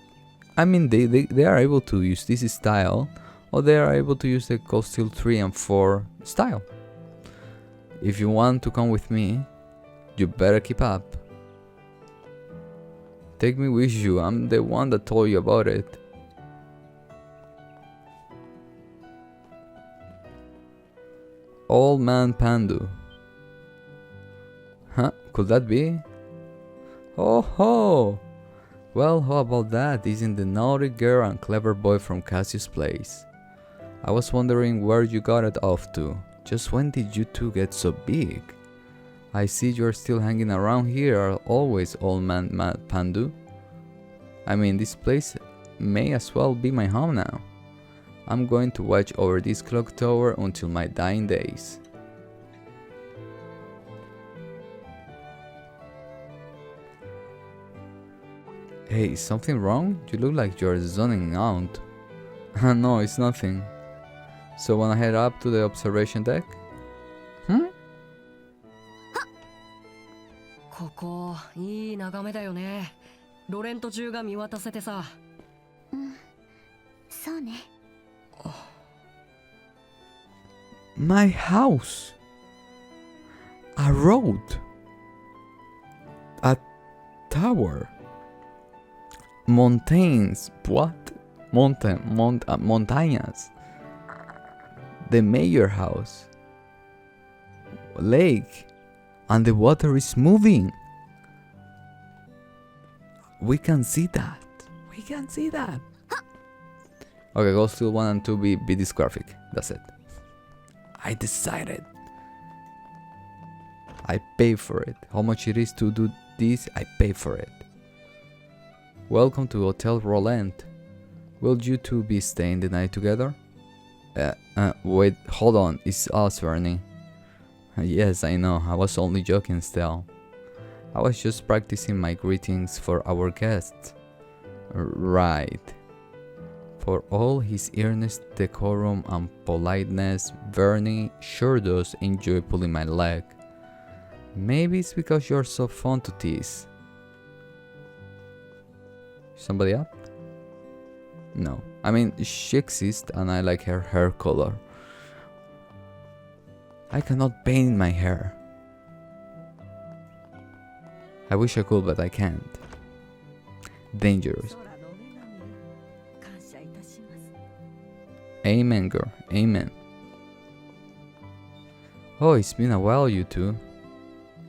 I mean, they are able to use this style, or they are able to use the Cold Steel 3 and 4 style. If you want to come with me, you better keep up. Take me with you, I'm the one that told you about it. Old Man Pandu. Huh? Could that be? Oh ho! Well, how about that? Isn't the naughty girl and clever boy from Cassius' place? I was wondering where you got it off to. Just when did you two get so big? I see you're still hanging around here always, Old Man Pandu. I mean, this place may as well be my home now. I'm going to watch over this clock tower until my dying days. Hey, is something wrong? You look like you're zoning out. No, it's nothing. So wanna head up to the observation deck? ここいい眺めだよね。ロレント中が見渡せてさ。そうね。My house. A road. A tower. Mountains. What? Montañas. The mayor house. Lake. And the water is moving. We can see that. We can see that. Okay, go still 1 and 2 be this graphic. That's it. I decided. I pay for it. How much it is to do this, I pay for it. Welcome to Hotel Rolent. Will you two be staying the night together? Wait, hold on. It's us, Vernie. Yes, I know. I was only joking still. I was just practicing my greetings for our guests. Right. For all his earnest decorum and politeness, Vernie sure does enjoy pulling my leg. Maybe it's because you're so fun to tease. Somebody up? No. I mean, she exists and I like her hair color. I cannot paint my hair. I wish I could, but I can't. Dangerous. Amen, girl. Amen. Oh, it's been a while, you two.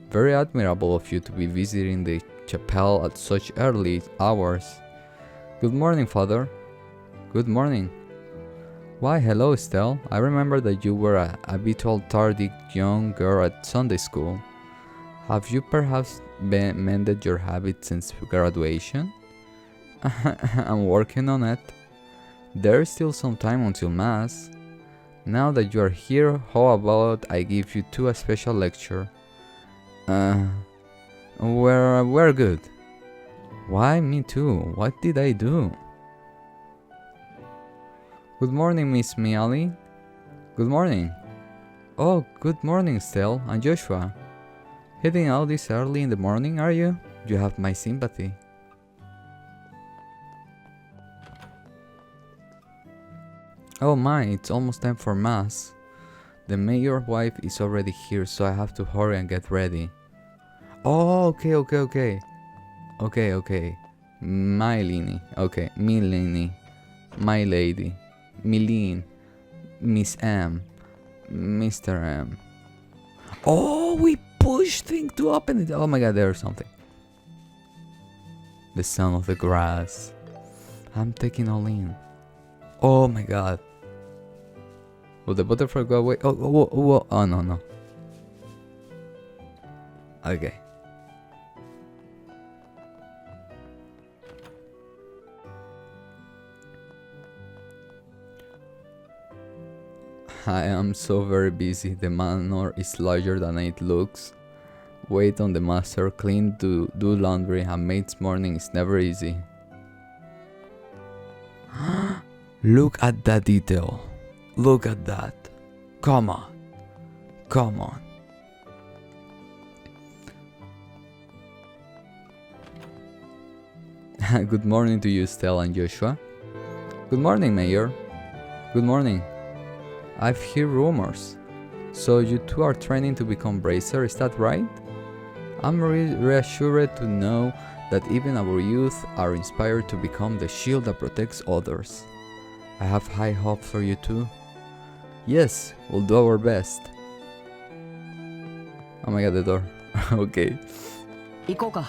Very admirable of you to be visiting the chapel at such early hours. Good morning, Father. Good morning. Why, hello, Estelle. I remember that you were a bit tardy young girl at Sunday school. Have you perhaps mended your habit since graduation? I'm working on it. There's still some time until Mass. Now that you are here, how about I give you two a special lecture? We're good. Why, me too. What did I do? Good morning, Miss Miali. Good morning. Oh, good morning, Stell and Joshua. Heading out this early in the morning, are you? You have my sympathy. Oh my, it's almost time for mass. The mayor's wife is already here, so I have to hurry and get ready. Oh, okay. Mylene. Okay, Mylene. My lady. Mylene. Miss M. Mr. M. Oh, we push things to open it. Oh my god, there's something. The sound of the grass. I'm taking all in. Oh my god. Will the butterfly go away? Oh no. Okay. I am so very busy. The manor is larger than it looks. Wait on the master, clean, do laundry, and maid's morning is never easy. Look at that detail. Look at that. Come on. Good morning to you, Stella and Joshua. Good morning, Mayor. Good morning. I've heard rumors. So you two are training to become bracer, is that right? I'm reassured to know that even our youth are inspired to become the shield that protects others. I have high hopes for you too. Yes, we'll do our best. Oh my god, the door. Okay. 行こうか。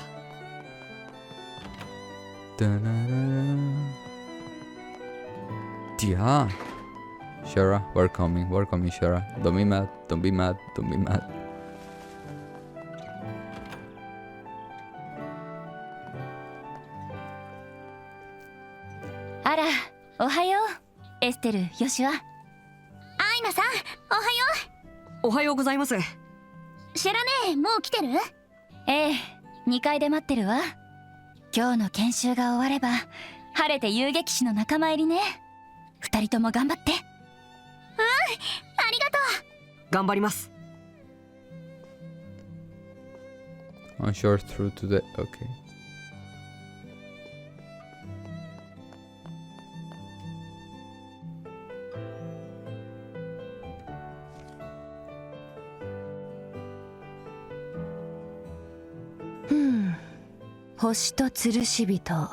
Yeah. Schera, we're coming, Schera. Don't be mad. Ara, おはよう。エステル、ヨシュア。アイナさん、おはよおはようございます。う。シェラね、もう来てる？ええ、2階で待ってるわ。今日の研修が終われば、晴れて遊撃士の仲間入りね。2人とも頑張って。ありがとう。頑張ります。On short through to the... Okay. Hmm. 星と吊るし人、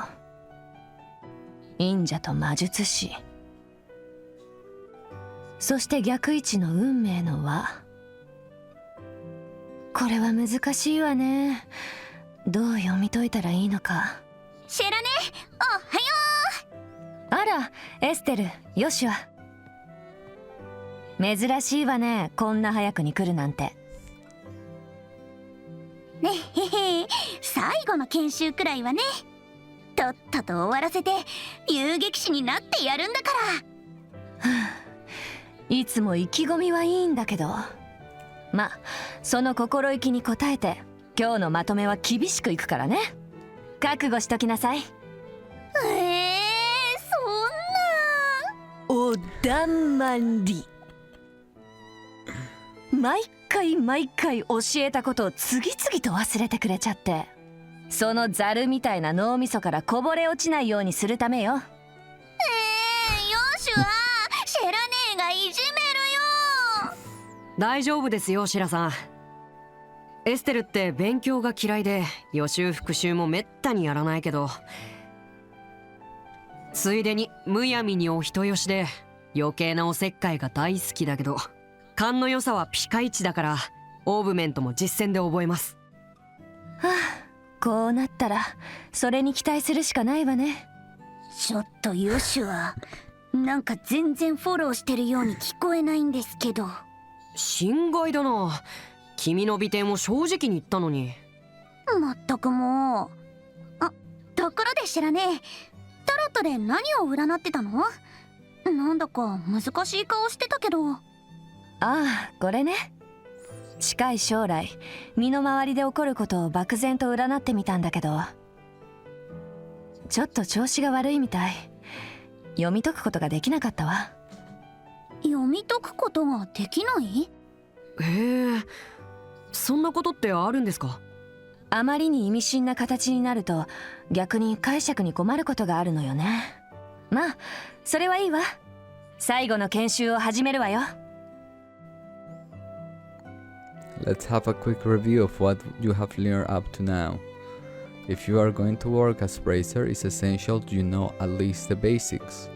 忍者と魔術師、そして逆位置の運命の輪。これは難しいわね。どう読み解いたらいいのか。シェラね、おはよう。あら、エステル、ヨシュア。珍しいわね、こんな早くに来るなんて。ねへへ、最後の研修くらいはね、とっとと終わらせて遊撃士になってやるんだから。いつも意気込みはいいんだけど、ま、その心意気に応えて今日のまとめは厳しくいくからね。覚悟しときなさい。そんな。おだまり。毎回教えたことを次々と忘れてくれちゃって、そのザルみたいな脳みそからこぼれ落ちないようにするためよ。ヨシュはシェラ姉がいじめるよ。大丈夫ですよ、シェラさん。エステルって勉強が嫌いで予習復習もめったにやらないけど、ついでにむやみにお人よしで余計なおせっかいが大好きだけど、勘の良さはピカイチだからオーブメントも実践で覚えます。はあ、こうなったらそれに期待するしかないわね。ちょっとヨシュはなんか全然フォローしてるように聞こえないんですけど。心外だな。君の美点を正直に言ったのに。まったくもう。あ、ところで知らねえ、タロットで何を占ってたの？なんだか難しい顔してたけど。ああ、これね。近い将来身の回りで起こることを漠然と占ってみたんだけど、ちょっと調子が悪いみたい。読み解くことができなかったわ。読み解くことができない？へえ、そんなことってあるんですか？あまりに意味深な形になると逆に解釈に困ることがあるのよね。まあそれはいいわ。最後の研修を始めるわよ。 Let's have a quick review of what you have learned up to now. If you are going to work as bracer, it's essential you know at least the basics.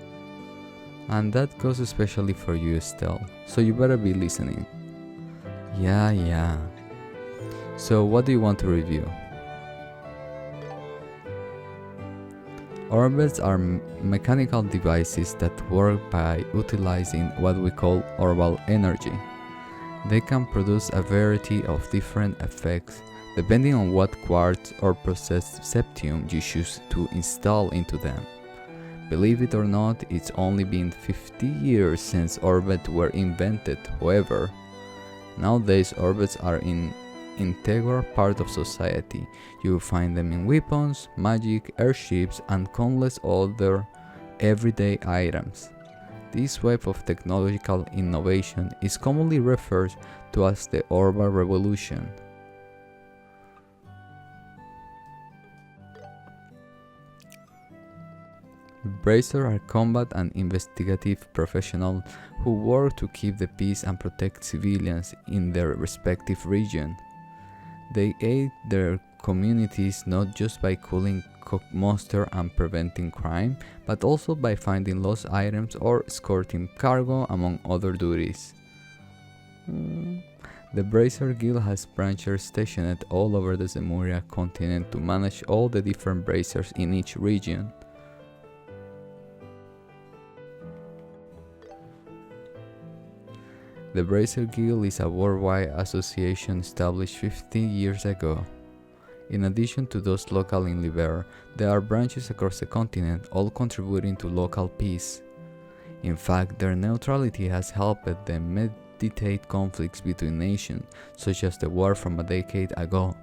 And that goes especially for you, Estelle, so you better be listening. Yeah. So what do you want to review? Orbits are mechanical devices that work by utilizing what we call orbital energy. They can produce a variety of different effects depending on what quartz or processed septium you choose to install into them. Believe it or not, it's only been 50 years since orbits were invented. However, nowadays orbits are an integral part of society. You will find them in weapons, magic, airships, and countless other everyday items. This wave of technological innovation is commonly referred to as the Orbital Revolution. Bracers are combat and investigative professionals who work to keep the peace and protect civilians in their respective region. They aid their communities not just by killing monsters and preventing crime, but also by finding lost items or escorting cargo, among other duties. The Bracer Guild has branches stationed all over the Zemuria continent to manage all the different bracers in each region. The Bracer Guild is a worldwide association established 50 years ago. In addition to those local in Libera, there are branches across the continent, all contributing to local peace. In fact, their neutrality has helped them mediate conflicts between nations, such as the war from a decade ago.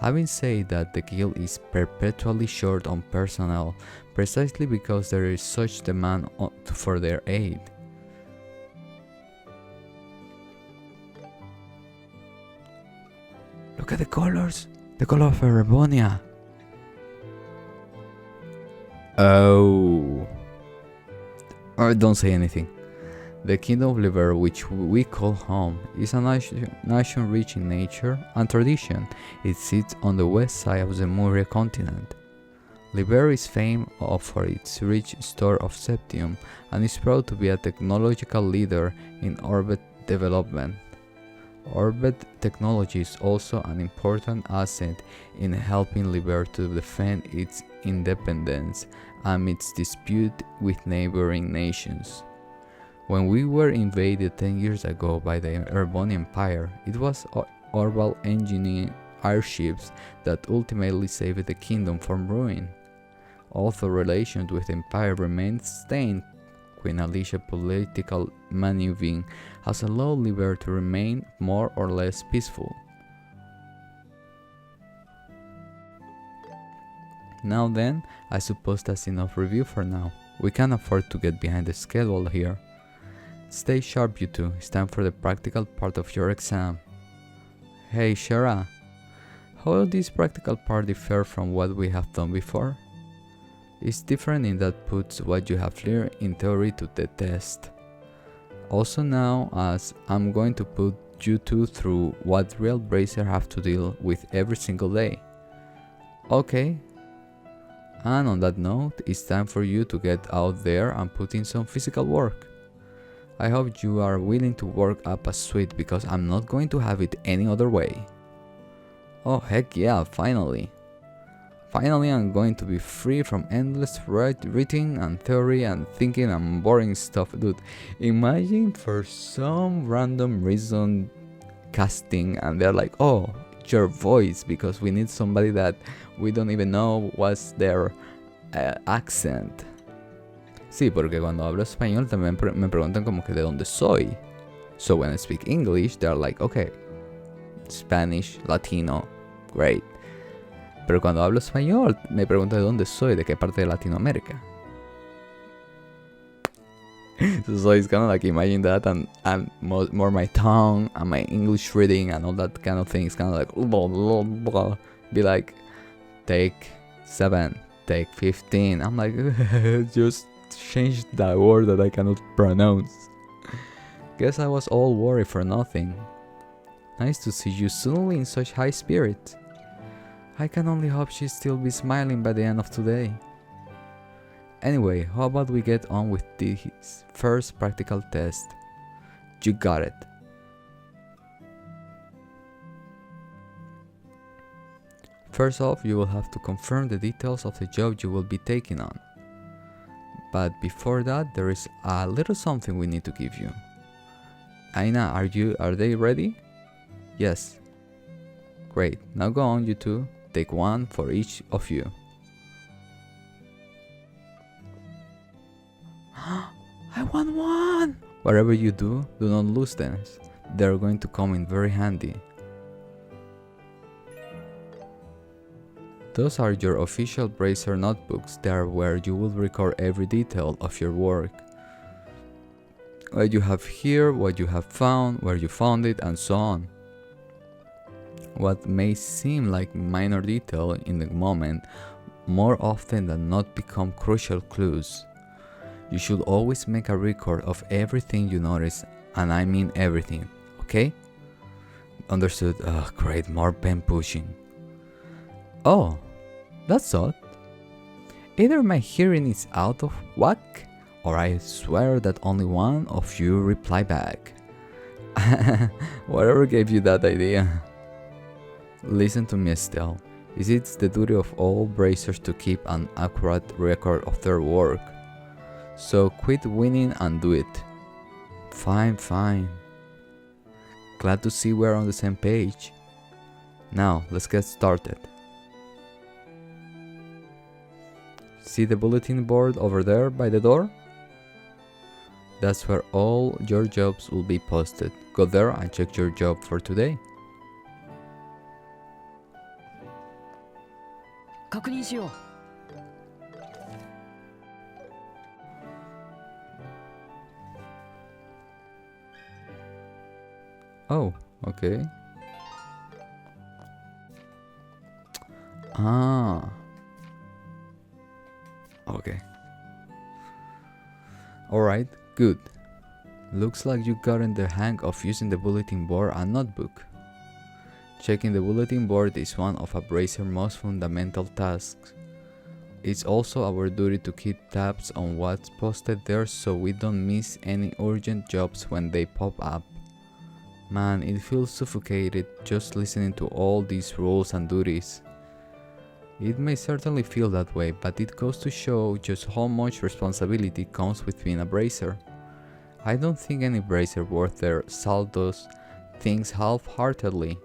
Having said that, the guild is perpetually short on personnel, precisely because there is such demand for their aid. Look at the colors! The color of Erebonia! Oh. Or don't say anything. The Kingdom of Liber, which we call home, is a nation rich in nature and tradition. It sits on the west side of the Zemuria continent. Liber is famed for its rich store of septium and is proud to be a technological leader in orbit development. Orbit technology is also an important asset in helping Liber to defend its independence amidst dispute with neighboring nations. When we were invaded 10 years ago by the Erebon Empire, it was orbital engineering airships that ultimately saved the kingdom from ruin. Although relations with the Empire remained strained, Queen Alicia's political maneuvering has allowed Liber to remain more or less peaceful. Now then, I suppose that's enough review for now. We can't afford to get behind the schedule here. Stay sharp, you two. It's time for the practical part of your exam. Hey, Schera, how will this practical part differ from what we have done before? It's different in that puts what you have learned in theory to the test. Also now, as I'm going to put you two through what real bracers have to deal with every single day. Okay. And on that note, it's time for you to get out there and put in some physical work. I hope you are willing to work up a sweat because I'm not going to have it any other way. Oh heck yeah, finally. Finally, I'm going to be free from endless reading and theory and thinking and boring stuff. Dude, imagine for some random reason casting and they're like, oh, your voice, because we need somebody that we don't even know what's their accent. Sí, porque cuando hablo español también me preguntan como que de dónde soy. So when I speak English, they're like, okay, Spanish, Latino, great. Pero cuando hablo español, me preguntan de dónde soy, de qué parte de Latinoamérica. So it's kind of like imagine that and more my tongue and my English reading and all that kind of thing. It's kind of like blah, blah, blah. Be like, take 7, take 15. I'm like, just changed that word that I cannot pronounce. Guess I was all worried for nothing. Nice to see you suddenly in such high spirits. I can only hope she'll still be smiling by the end of today. Anyway, how about we get on with this first practical test? You got it. First off, you will have to confirm the details of the job you will be taking on. But before that, there is a little something we need to give you. Aina, are they ready? Yes. Great, now go on you two, take one for each of you. I want one! Whatever you do not lose them. They're going to come in very handy. Those are your official Bracer notebooks. They are where you will record every detail of your work. What you have here, what you have found, where you found it, and so on. What may seem like minor detail in the moment, more often than not become crucial clues. You should always make a record of everything you notice, and I mean everything, okay? Understood. Oh, great, more pen pushing. Oh, that's odd. Either my hearing is out of whack, or I swear that only one of you reply back. Whatever gave you that idea? Listen to me, Estelle. It's the duty of all bracers to keep an accurate record of their work. So quit whining and do it. Fine, fine. Glad to see we're on the same page. Now, let's get started. See the bulletin board over there by the door? That's where all your jobs will be posted. Go there and check your job for today. 確認しよう。 Oh, okay. Ah. Okay. Alright, good. Looks like you got in the hang of using the bulletin board and notebook. Checking the bulletin board is one of a Bracer's most fundamental tasks. It's also our duty to keep tabs on what's posted there so we don't miss any urgent jobs when they pop up. Man, it feels suffocated just listening to all these rules and duties. It may certainly feel that way, but it goes to show just how much responsibility comes with being a bracer. I don't think any bracer worth their salt does things half-heartedly.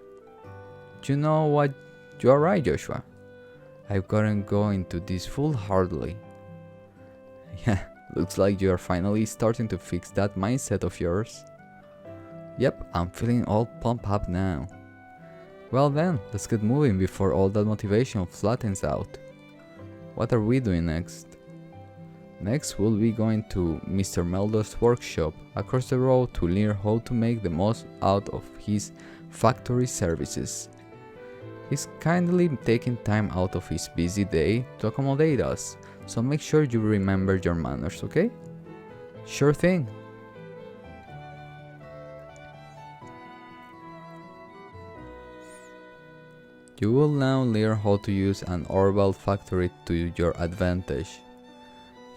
You know what? You are right, Joshua. I've gotten go into this full-heartedly. Yeah, looks like you are finally starting to fix that mindset of yours. Yep, I'm feeling all pumped up now. Well then, let's get moving before all that motivation flattens out. What are we doing next? Next, we'll be going to Mr. Meldor's workshop across the road to learn how to make the most out of his factory services. He's kindly taking time out of his busy day to accommodate us, so make sure you remember your manners, okay? Sure thing. You will now learn how to use an orbital factory to your advantage.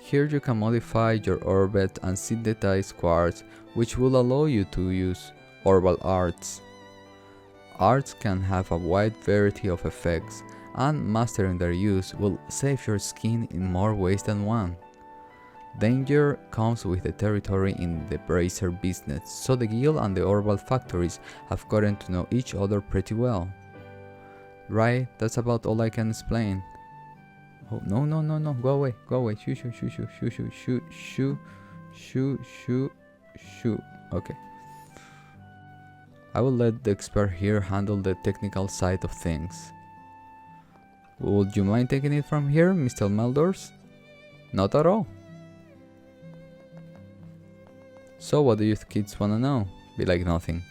Here you can modify your orbit and synthesize quartz, which will allow you to use orbital arts. Arts can have a wide variety of effects, and mastering their use will save your skin in more ways than one. Danger comes with the territory in the bracer business, so the guild and the orbital factories have gotten to know each other pretty well. Right, that's about all I can explain. Oh, no, go away, shoo. Okay. I will let the expert here handle the technical side of things. Would you mind taking it from here, Mr. Meldors? Not at all. So what do you kids wanna know? Be like nothing.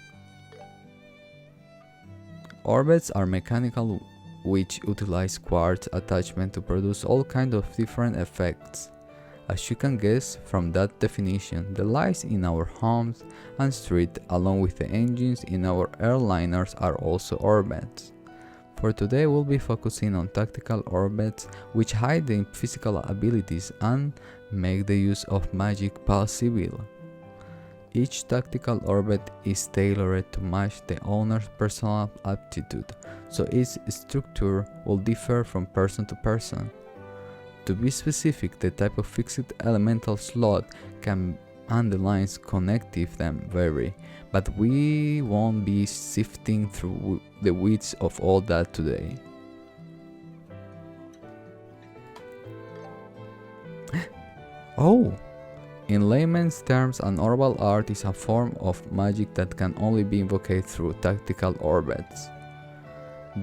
Orbits are mechanical which utilize quartz attachment to produce all kinds of different effects. As you can guess from that definition, the lights in our homes and streets, along with the engines in our airliners, are also orbits. For today, we'll be focusing on tactical orbits, which hide the physical abilities and make the use of magic possible. Each tactical orbit is tailored to match the owner's personal aptitude, so its structure will differ from person to person. To be specific, the type of fixed elemental slot and the lines connecting them vary, but we won't be sifting through the weeds of all that today. Oh! In layman's terms, an orbital art is a form of magic that can only be invoked through tactical orbits.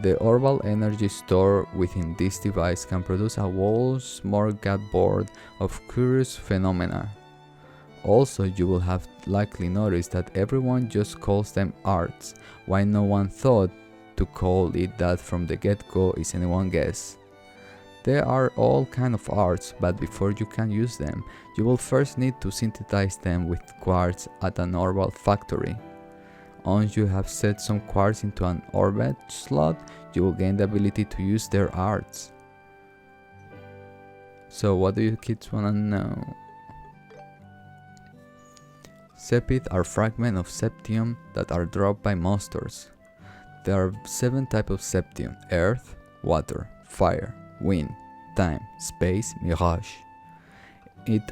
The orbital energy stored within this device can produce a whole smorgasbord of curious phenomena. Also, you will have likely noticed that everyone just calls them arts. Why no one thought to call it that from the get-go is anyone's guess. There are all kinds of arts, but before you can use them, you will first need to synthesize them with quartz at an orbital factory. Once you have set some quartz into an orbit slot, you will gain the ability to use their arts. So what do you kids wanna know? Sepith are fragments of septium that are dropped by monsters. There are 7 types of septium: earth, water, fire, wind, time, space, mirage.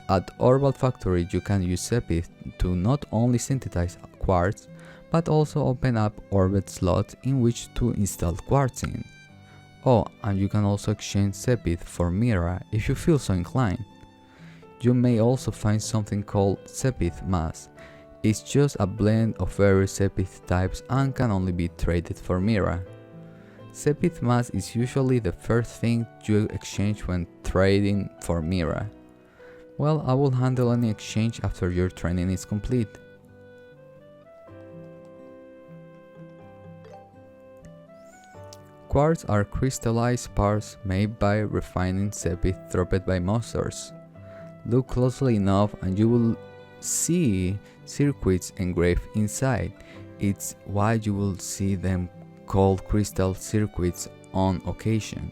At Orbital Factory you can use Sepith to not only synthesize quartz, but also open up orbit slots in which to install quartz in. Oh, and you can also exchange Sepith for Mira if you feel so inclined. You may also find something called Sepith Mass. It's just a blend of various Sepith types and can only be traded for Mira. Sepith Mass is usually the first thing you exchange when trading for Mira. Well, I will handle any exchange after your training is complete. Quartz are crystallized parts made by refining Sepith dropped by monsters. Look closely enough and you will see circuits engraved inside. It's why you will see them called crystal circuits on occasion.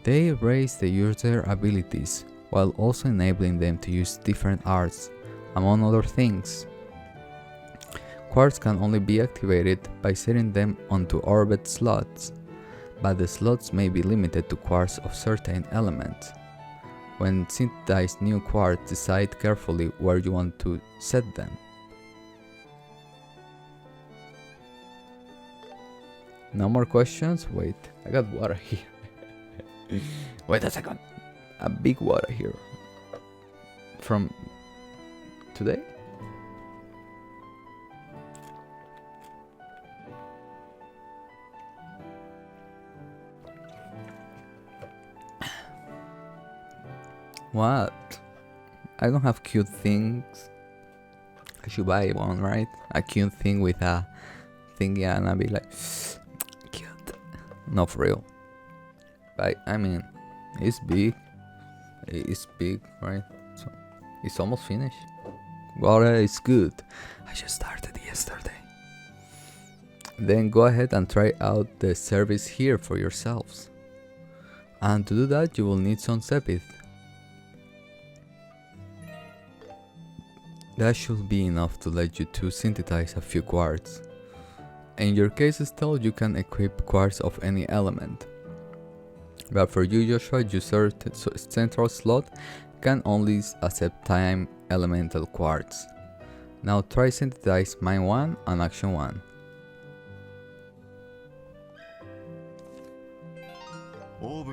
They raise the user abilities while also enabling them to use different arts, among other things. Quartz can only be activated by setting them onto orbit slots, but the slots may be limited to quartz of certain elements. When synthesize new quartz, decide carefully where you want to set them. No more questions? Wait, I got water here. Wait a second. A big water here. From today? What? I don't have cute things. I should buy one, right? A cute thing with a thingy and I'll be like, cute. Not for real. But I mean, it's big. It's big, right? So it's almost finished. Water is good. I just started yesterday. Then go ahead and try out the service here for yourselves. And to do that, you will need some Sepith. That should be enough to let you to synthesize a few quartz. In your case still, you can equip quartz of any element. But for you, Joshua, your central slot can only accept time elemental quartz. Now try synthesize Mind 1 and Action 1. Mind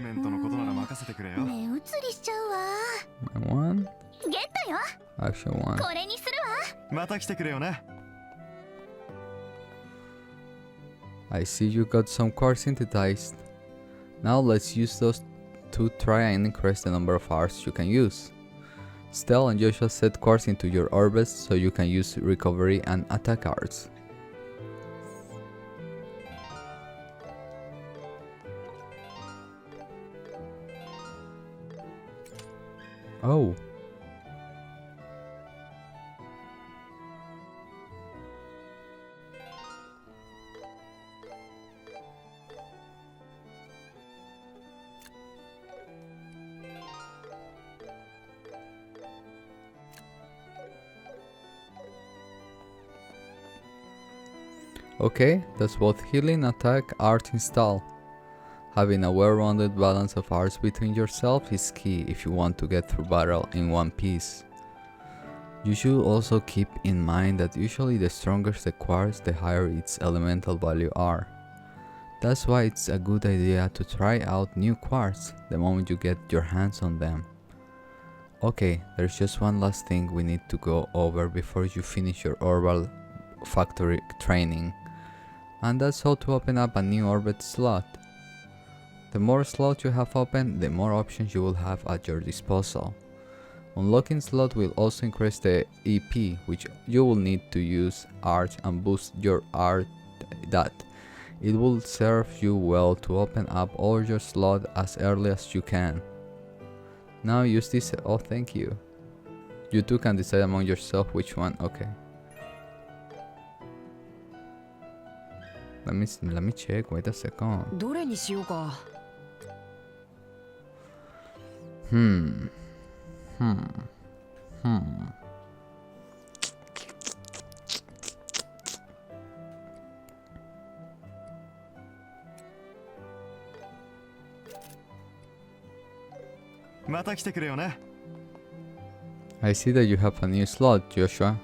1, Action 1. I see you got some quartz synthesized. Now let's use those to try and increase the number of arts you can use. Stell and Joshua set quartz into your orbits so you can use recovery and attack arts. Oh, Okay, that's both healing, attack, art install. Having a well-rounded balance of arts between yourself is key if you want to get through battle in one piece. You should also keep in mind that usually the stronger the quartz, the higher its elemental value are. That's why it's a good idea to try out new quartz the moment you get your hands on them. Okay, there's just one last thing we need to go over before you finish your Orbital Factory training, and that's how to open up a new orbit slot. The more slots you have open, the more options you will have at your disposal. Unlocking slot will also increase the EP, which you will need to use art and boost your art that. It will serve you well to open up all your slots as early as you can. Now use this. Oh, thank you. You two can decide among yourself which one. Okay. Let me check. Wait a second. どれにしようか。また来てくれよね。 I see that you have a new slot, Joshua.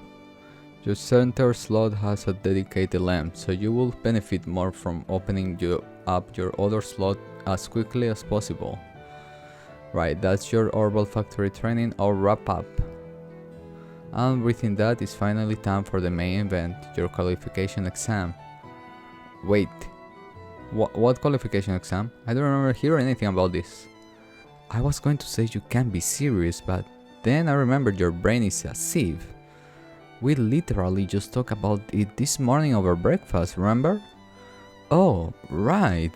Your center slot has a dedicated lamp, so you will benefit more from opening up your other slot as quickly as possible. Right, that's your Orbital Factory training all wrap up. And within that is finally time for the main event, your qualification exam. Wait, what qualification exam? I don't remember hearing anything about this. I was going to say you can't be serious, but then I remembered your brain is a sieve. We literally just talked about it this morning over breakfast, remember? Oh, right.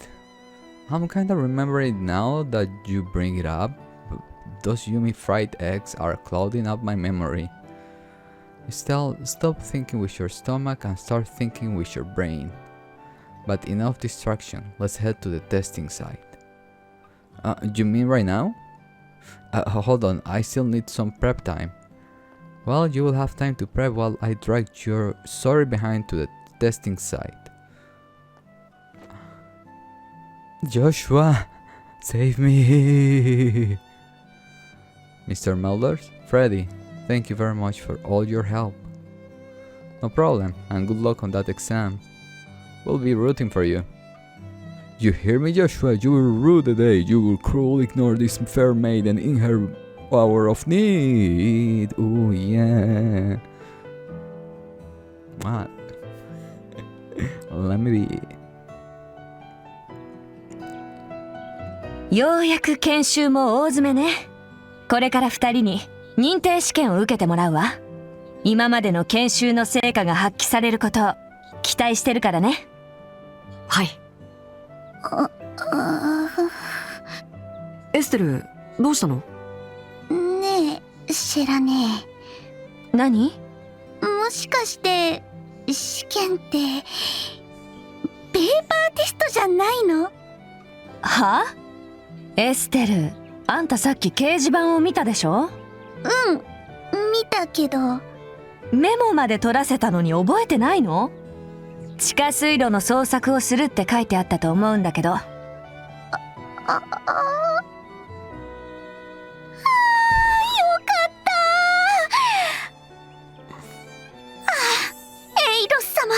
I'm kinda remembering now that you bring it up. Those yummy fried eggs are clouding up my memory. Estelle, stop thinking with your stomach and start thinking with your brain. But enough distraction, let's head to the testing site. You mean right now? Hold on, I still need some prep time. Well, you will have time to prep while I drag your sorry behind to the testing site. Joshua, save me! Mr. Melders, Freddy, thank you very much for all your help. No problem, and good luck on that exam. We'll be rooting for you. You hear me, Joshua? You will rue the day you will cruelly ignore this fair maiden in her hour of need. Ooh, yeah. What? Let me be. ようやく研修も大詰めね。これから2人に認定試験を受けてもらうわ。今までの研修の成果が発揮されることを期待してるからね。はい。エステル、どうしたの？ねえ、シェラね。何？もしかして試験ってペーパーテストじゃないの？は？エステル、あんたさっき掲示板を見たでしょ？うん、見たけど。メモまで取らせたのに覚えてないの？地下水路の捜索をするって書いてあったと思うんだけど。よかったエイロス様、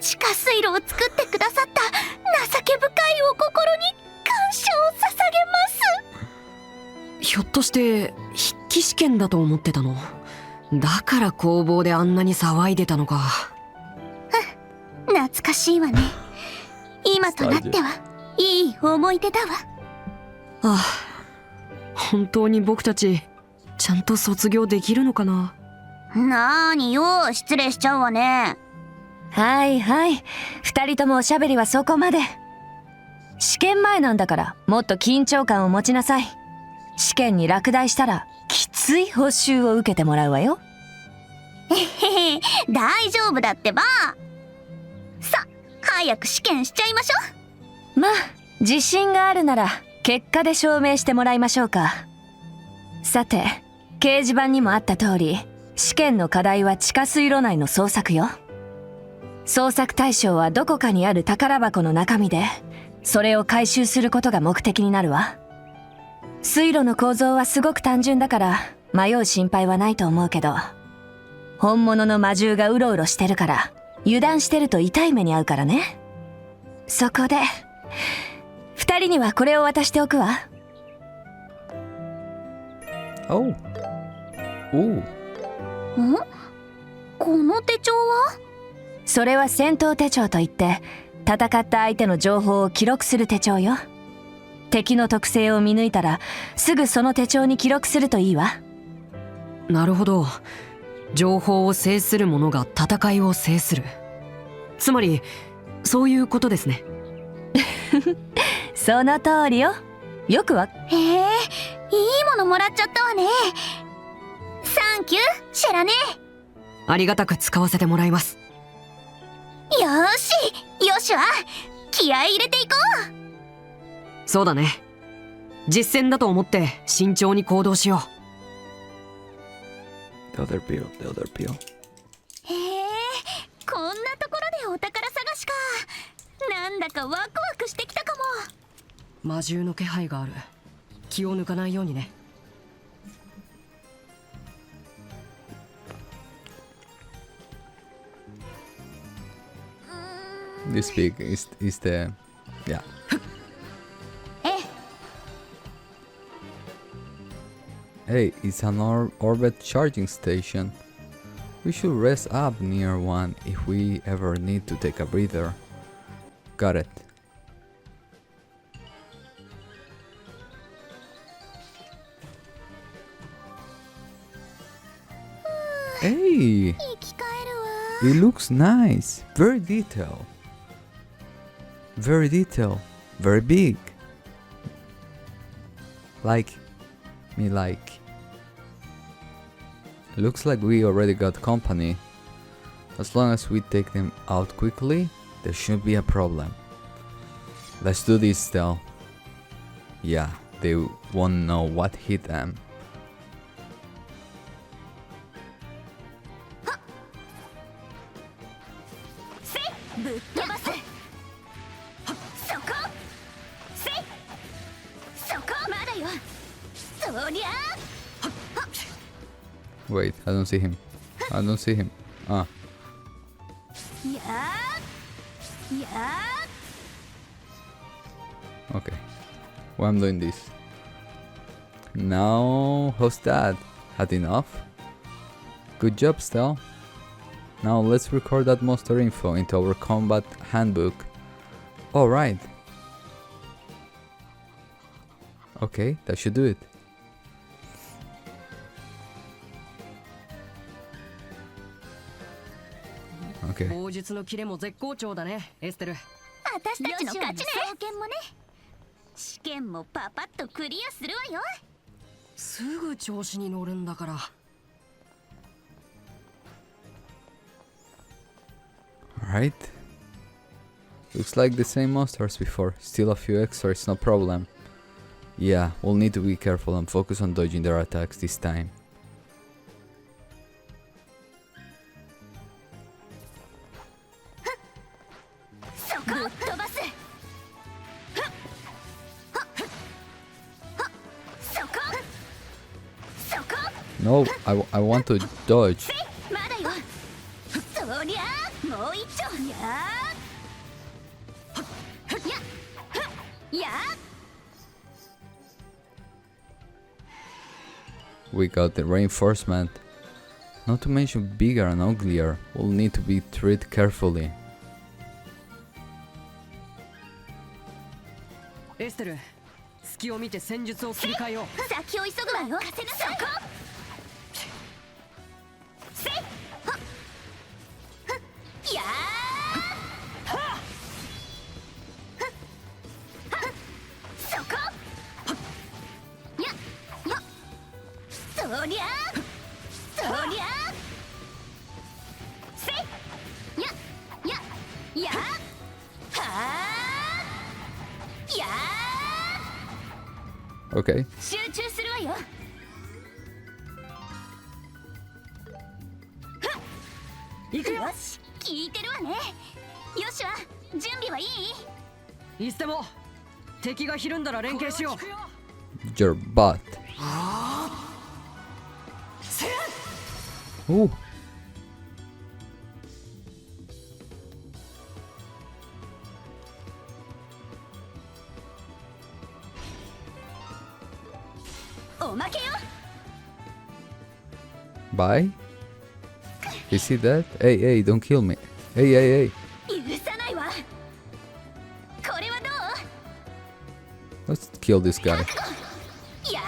地下水路を作ってくださった情け深いお心に感謝を捧げます。ひょっとして筆記試験だと思ってたの？だから工房であんなに騒いでたのか。懐かしいわね。今となってはいい思い出だわ。ああ、本当に僕たちちゃんと卒業できるのかな。なーによ、失礼しちゃうわね。はいはい、2人ともおしゃべりはそこまで。試験前なんだからもっと緊張感を持ちなさい。試験に落第したらきつい報酬を受けてもらうわよ。へへ、大丈夫だってば。さ、早く試験しちゃいましょ。まあ自信があるなら結果で証明してもらいましょうか。さて、掲示板にもあった通り、試験の課題は地下水路内の捜索よ。捜索対象はどこかにある宝箱の中身で、それを回収することが目的になるわ。水路の構造はすごく単純だから迷う心配はないと思うけど、本物の魔獣がうろうろしてるから油断してると痛い目に遭うからね。そこで二人にはこれを渡しておくわ。Oh. Ooh. ん？この手帳は？それは戦闘手帳といって、戦った相手の情報を記録する手帳よ。敵の特性を見抜いたらすぐその手帳に記録するといいわ。なるほど。情報を制する者が戦いを制する。つまりそういうことですね。その通りよ。よくわ。へえ、いいものもらっちゃったわね。サンキュー、シェラね。ありがたく使わせてもらいます。よーし、よしは気合い入れていこう。そうだね。実戦だと思って慎重に行動しよう。 The other pill, the other pill. へえ、こんなところでお宝探しか。なんだかワクワクしてきたかも。魔獣の気配がある。気を抜かないようにね。This pig is the yeah. Hey, it's an orbit charging station. We should rest up near one if we ever need to take a breather. Got it. Hey, 生き返るわ。 it looks nice. Very detailed. Very detailed. Very big. Like. Looks like we already got company. As long as we take them out quickly, there shouldn't be a problem. Let's do this still. Yeah, they won't know what hit them. Wait, I don't see him. I don't see him. Ah. Okay. Well, I'm doing this. Now, how's that? Had enough? Good job, Stel. Now let's record that monster info into our combat handbook. Alright. Okay, that should do it. Okay. 砲術のキレも絶好調だね、エステル。私たちの勝ちね。総研もね。試験もパパッとクリアするわよ。すぐ調子に乗るんだから。Alright. Looks like the same monster as before. Still a few extras, no problem. Yeah, we'll need to be careful and focus on dodging their attacks this time. No, I want to dodge. We got the reinforcement. Not to mention bigger and uglier. We'll need to be treated carefully. エステル、隙を見て戦術を切り替えよう。先を急ぐわよ。そこ。やそこ。ややそりゃそりゃせやややはや Okay. 集中するわよ。行くよ。よし、聞いてるわね。よしは準備はいい？いつでも敵がひるんだら連携しよう。 Your butt. Ooh. Bye? Is he dead? Hey, hey, don't kill me. Hey, hey, hey. 許さないわ。これはどう？ Let's kill this guy. や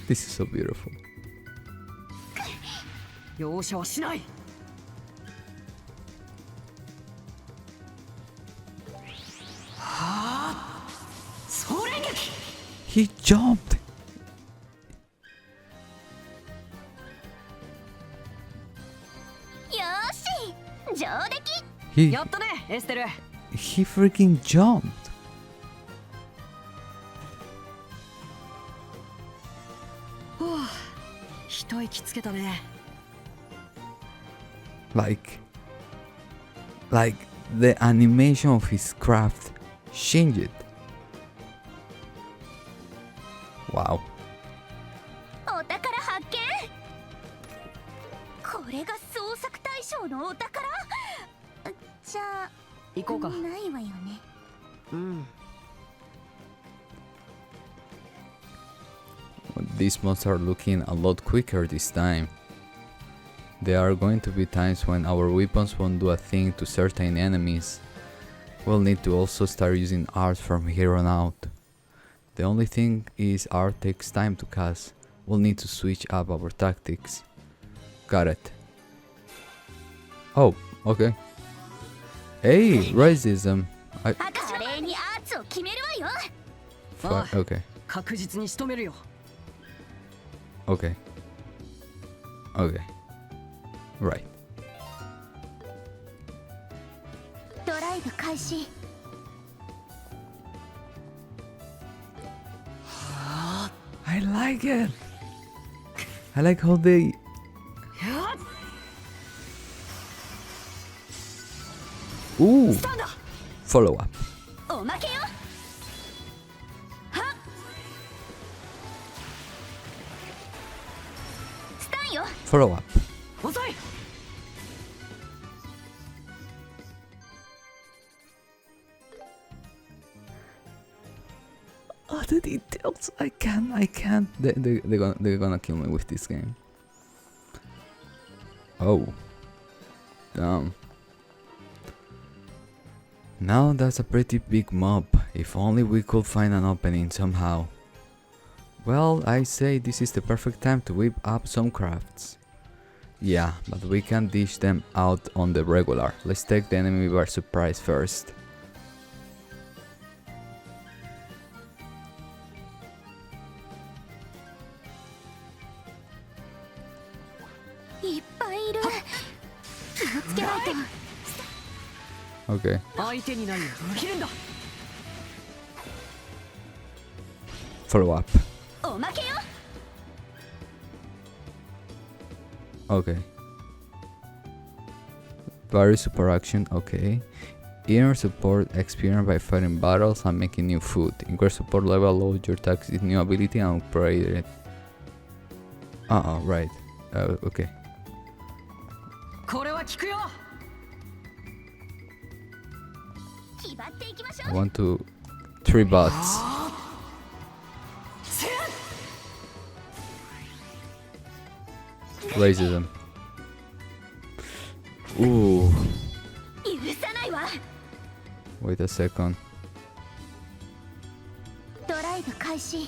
This is so beautiful. 容赦はしない。はあ、総連撃。 He jumped. ーよーし、上出来。 He やったね、エステル。 he freaking jumped. 一息つけたね。Like the animation of his craft changed. Wow. お宝発見。これが創作大賞のお宝？じゃあ行こうか。ないわよね。うん。 These monsters are looking a lot quicker this time. There are going to be times when our weapons won't do a thing to certain enemies. We'll need to also start using art from here on out. The only thing is art takes time to cast. We'll need to switch up our tactics. Got it. Oh, okay. Hey, racism. 私の前にアーツを決めるわよ。Okay, 確実に仕留めるよ。 okay. Okay. Right. ドライブ開始。 I like it. I like how they Ooh. Follow up. おまけよ。はっ。スタンよ。 Follow up. 遅い。 Oh, the details. I can't. They're gonna kill me with this game. Oh. Damn. Now that's a pretty big mob. If only we could find an opening somehow. Well, I say this is the perfect time to whip up some crafts. Yeah, but we can't dish them out on the regular. Let's take the enemy by surprise first. いっぱいいる。気をつけないと。 Okay. 相手にないよ。切るんだ。 Follow up. おまけよ。 Okay. Various super action, okay. Inner support experience by fighting battles and making new food. Increase support level, load your tax with new ability and upgrade it. Right. Okay. これは効くよ。 気張っていきましょう。 1, 2, 3 bots. Racism. Ooh. 許さないわ。 Wait a second. ドライブ開始。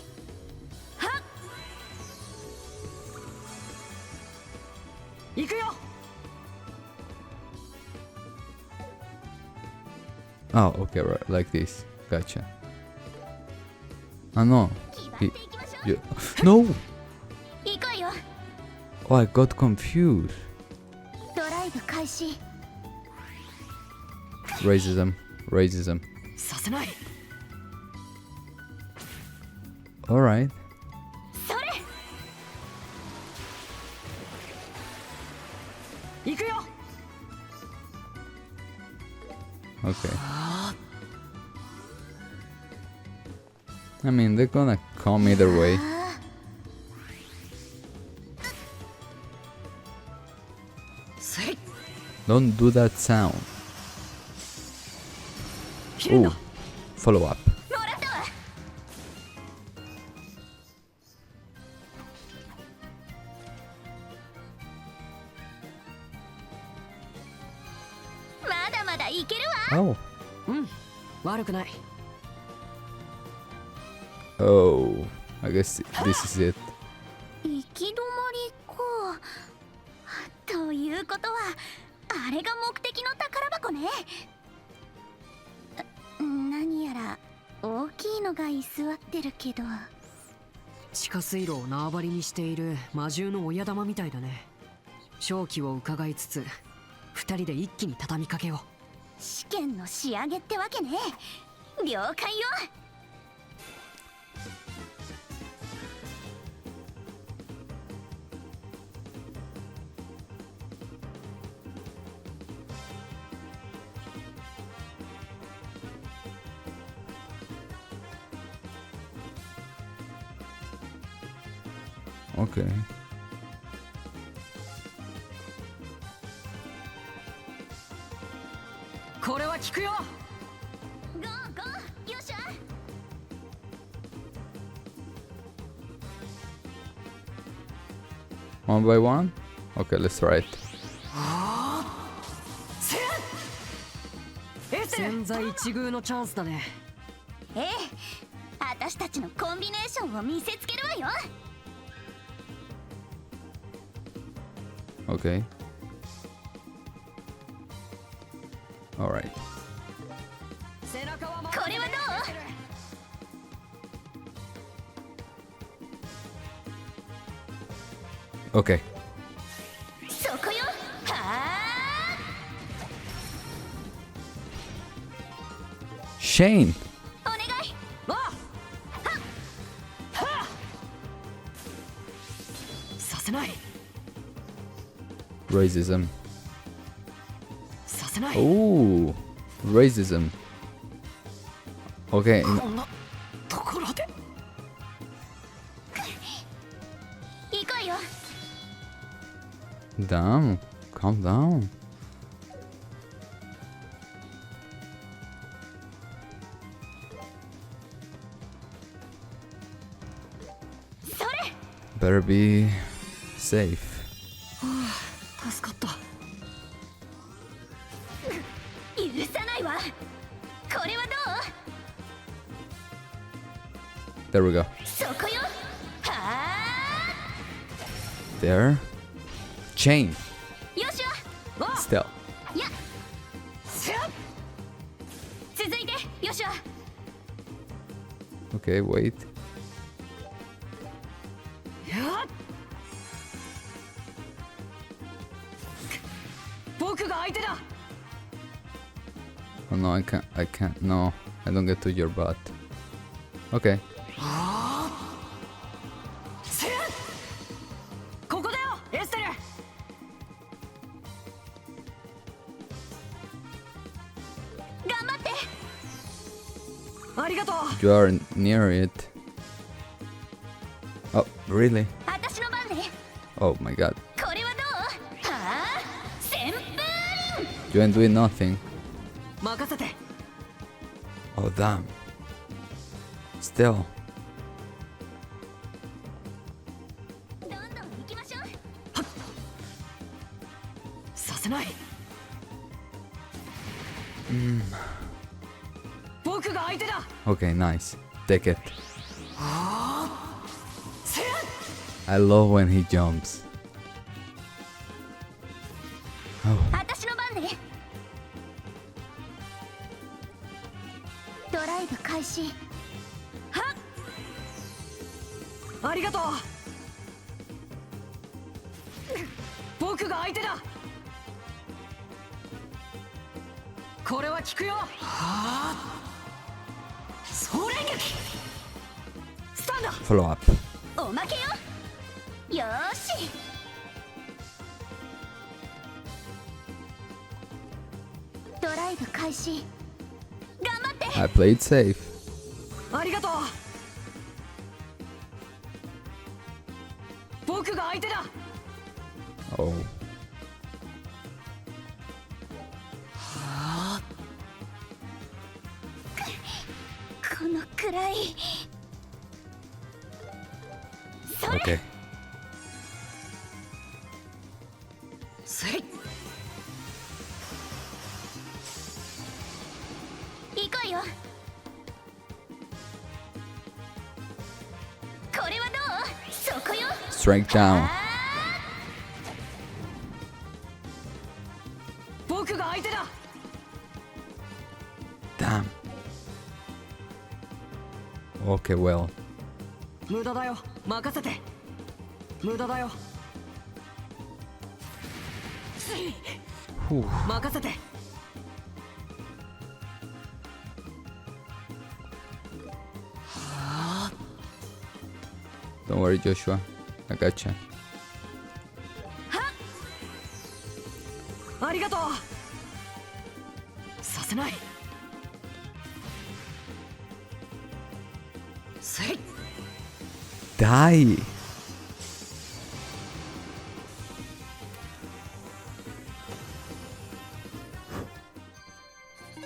はっ。行くよ。 Oh, okay, right, like this. Gotcha. No. 気張っていきましょう。 Yeah. No! 行こうよ。 Oh, I got confused. ドライブ開始。 Racism. Racism. させない。 Alright. それ。行くよ。 Okay. I mean, they're gonna come either way. Don't do that sound. Ooh, follow up. もらったわ。まだまだいけるわ。 Oh. 悪くない。 Oh. I guess this is it. 行き止まりか。ということはあれが目的の宝箱ね。何やら大きいのが居座ってるけど。地下水路を縄張りにしている魔獣の親玉みたいだね。正気を伺いつつ二人で一気に畳みかけよう。試験の仕上げってわけね。了解よ。Okay. これは効くよ。ゴーゴー、よっしゃ。One by one? Okay, let's try it. 千載一遇のチャンスだね。ええ、私たちのコンビネーションを見せつけるわよ。 Okay. Alright. これはどう？ Okay. そこよ。は Shane! あ、お願い。させない。 Racism. させない。 Ooh. Racism. Okay. こんなところで。行こうよ。 Down. Calm down. それ。 Better be safe. 助かった。許さないわ。これはど There we go. う？そこよ。は There. Chain. あ。よっしゃ。 Still. いや。続いて、よっしゃ。 Okay, wait. 僕が相手だ。 Oh no, I can't. No, I don't get to your butt. Okay. ここだよ、エステル。頑張って。ありがとう。 You are near it. Oh, really? 私の番ね。 Oh my god. これはどう？はあ。旋風輪。 You ain't doing nothing. 任せて。 Oh, damn. Still. どんどん行きましょう。させない。僕が相手だ。 Okay, nice. Take it. I love when he jumps. Oh, 私の番ね。ドライブ開始。はっ。ありがとう。僕が相手だ。これは効くよ。総連撃。スタンド。 follow up. おまけよ。よーし。ドライブ開始。頑張って。 I played safe. ありがとう。僕が相手だ。 Oh. この暗い。 Okay. せい。行こうよ。これはどう？そこよ。 Strike down. 僕が相手だ。 Damn. Okay, well. 無駄だよ。任せて。無駄だよ。 Whew. 任せて。 Don't worry, Joshua. I gotcha. ありがとう。させない。せい。 Die.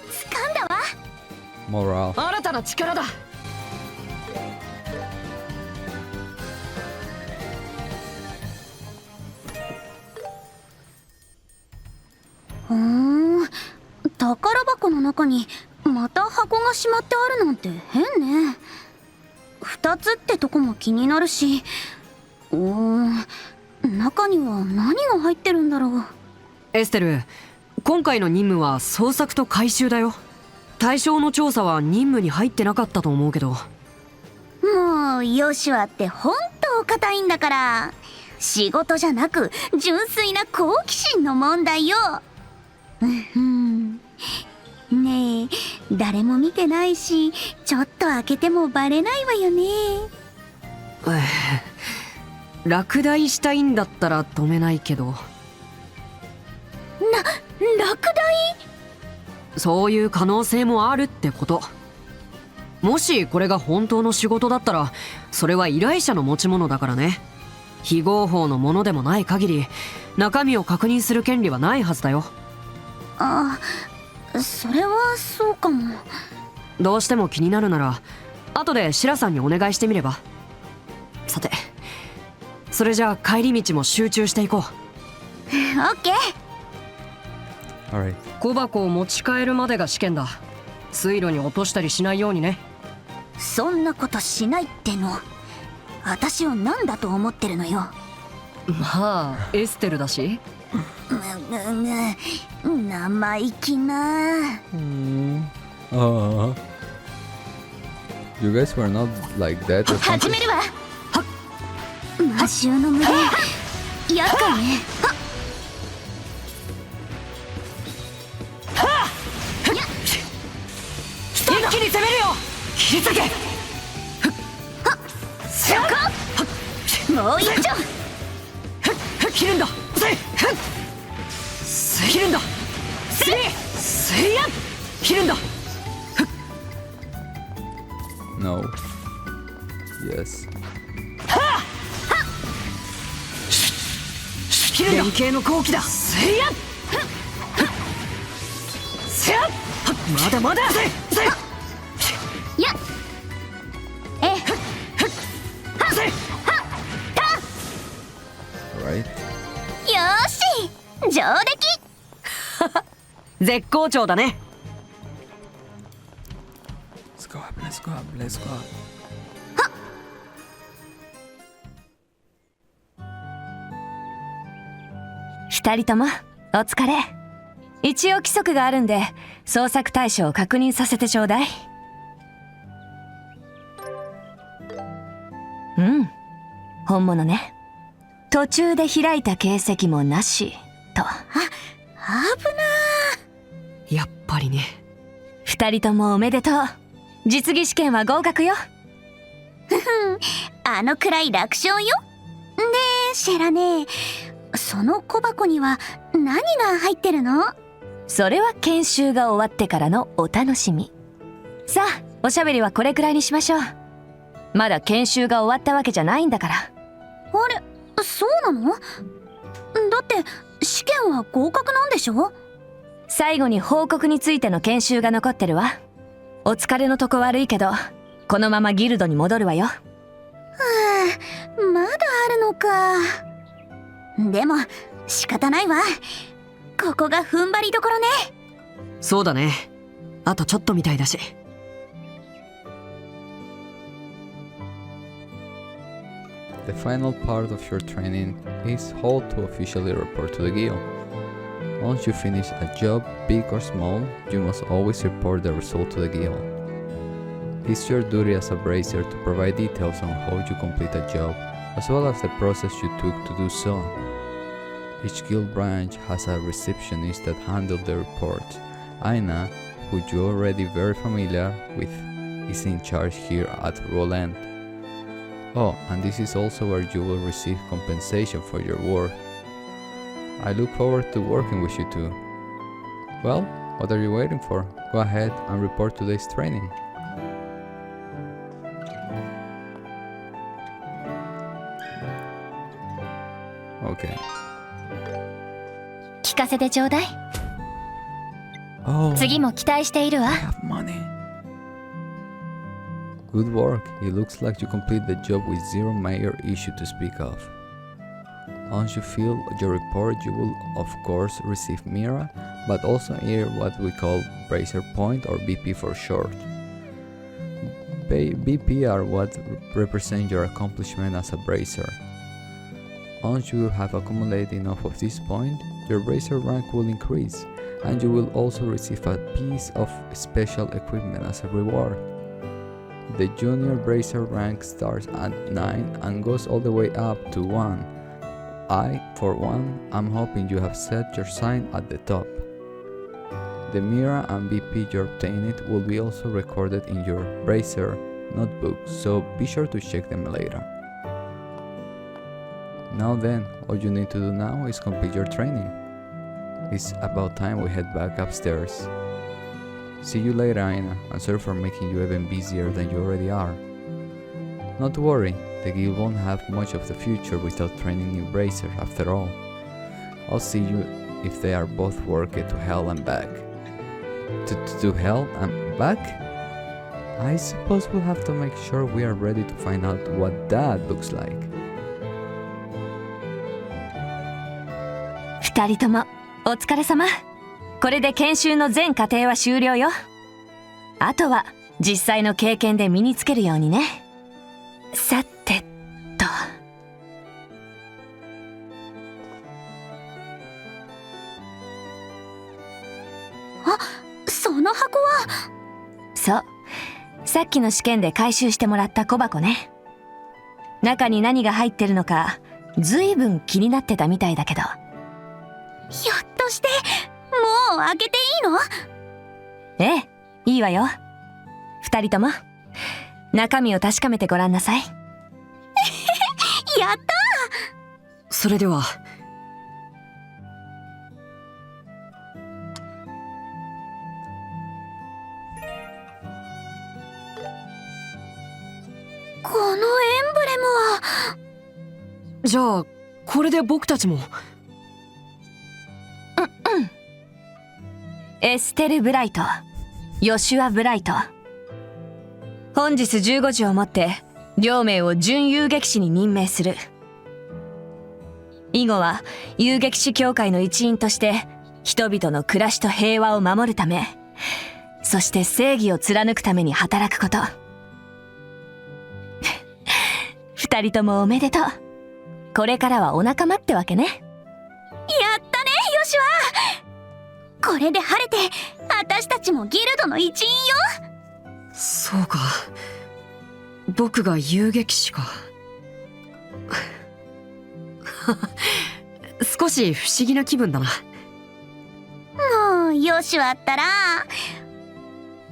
掴んだわ。 Morale. 新たな力だ。宝箱の中にまた箱がしまってあるなんて変ね。2つってとこも気になるし、中には何が入ってるんだろう。エステル、今回の任務は捜索と回収だよ。対象の調査は任務に入ってなかったと思うけど。もうヨシュアって本当硬いんだから、仕事じゃなく純粋な好奇心の問題よ。ねえ、誰も見てないし、ちょっと開けてもバレないわよね。落第したいんだったら止めないけど。落第？そういう可能性もあるってこと。もしこれが本当の仕事だったら、それは依頼者の持ち物だからね。非合法のものでもない限り、中身を確認する権利はないはずだよ。あ、それはそうかも。どうしても気になるなら後でシラさんにお願いしてみれば。さて、それじゃあ帰り道も集中していこう。オッケー。 Alright. 小箱を持ち帰るまでが試験だ。水路に落としたりしないようにね。そんなことしないっての。私を何だと思ってるのよ。まあエステルだし。生意気な。You guys were not like that or 始 something? めるわ。魔獣の群れ、厄介ね。一気に攻めるよ。切り裂け。そこ。もう一丁。切るんだ。切るんだ。せいや。切るんだ。 No. Yes. 連携の好機だ。せいや。せや。まだまだ。や。Alright. よーし、上出来。絶好調だね。 Let's go up, let's go up, let's go up. 2人ともお疲れ。一応規則があるんで捜索対象を確認させてちょうだい。本物ね。途中で開いた形跡もなしと。危なやっぱりね。2人ともおめでとう。実技試験は合格よ。あのくらい楽勝よ。で、シェラね、その小箱には何が入ってるの？それは研修が終わってからのお楽しみ。さあ、おしゃべりはこれくらいにしましょう。まだ研修が終わったわけじゃないんだから。あれ、そうなの？だって試験は合格なんでしょ？最後に報告についての研修が残ってるわ。お疲れのとこ悪いけど、このままギルドに戻るわよ。まだあるのか。でも仕方ないわ。ここが踏ん張りどころね。そうだね。あとちょっとみたいだし。The final part of your training is how to officially report to the guild. Once you finish a job, big or small, you must always report the result to the guild. It's your duty as a bracer to provide details on how you complete a job, as well as the process you took to do so. Each guild branch has a receptionist that handles the reports. Aina, who you're already very familiar with, is in charge here at Rolent. Oh, and this is also where you will receive compensation for your work. I look forward to working with you too. Well, what are you waiting for? Go ahead and report today's training. Okay. 聞かせてちょうだい。 Oh, 次も期待しているわ。 I have money. Good work. It looks like you complete the job with zero major issue to speak of. Once you fill your report, you will of course receive Mira, but also earn what we call Bracer Point or BP for short. BP are what represent your accomplishment as a bracer. Once you have accumulated enough of this point, your bracer rank will increase, and you will also receive a piece of special equipment as a reward. The junior bracer rank starts at 9 and goes all the way up to 1. I, for one, am hoping you have set your sign at the top. The Mira and BP you obtained will be also recorded in your bracer notebook, so be sure to check them later. Now then, all you need to do now is complete your training. It's about time we head back upstairs. See you later, Aina, and sorry for making you even busier than you already are. Not to worry, the guild won't have much of the future without training new bracers after all. I'll see you if they are both working to hell and back. To hell and back? I suppose we'll have to make sure we are ready to find out what that looks like. 二人ともお疲れ様。これで研修の全過程は終了よ。あとは実際の経験で身につけるようにね。さてと。あ、その箱は。そう。さっきの試験で回収してもらった小箱ね。中に何が入ってるのか、ずいぶん気になってたみたいだけど。ひょっとしてもう開けていいの？ええ、いいわよ。二人とも中身を確かめてごらんなさい。やったー。それでは。このエンブレムは。じゃあこれで僕たちも。エステル・ブライト、ヨシュア・ブライト。本日15時をもって両名を準遊撃士に任命する。以後は遊撃士協会の一員として人々の暮らしと平和を守るため、そして正義を貫くために働くこと。二人ともおめでとう。これからはお仲間ってわけね。やったね、ヨシュア。これで晴れて私たちもギルドの一員よ。そうか、僕が遊撃士か。少し不思議な気分だな。もうヨシュアったら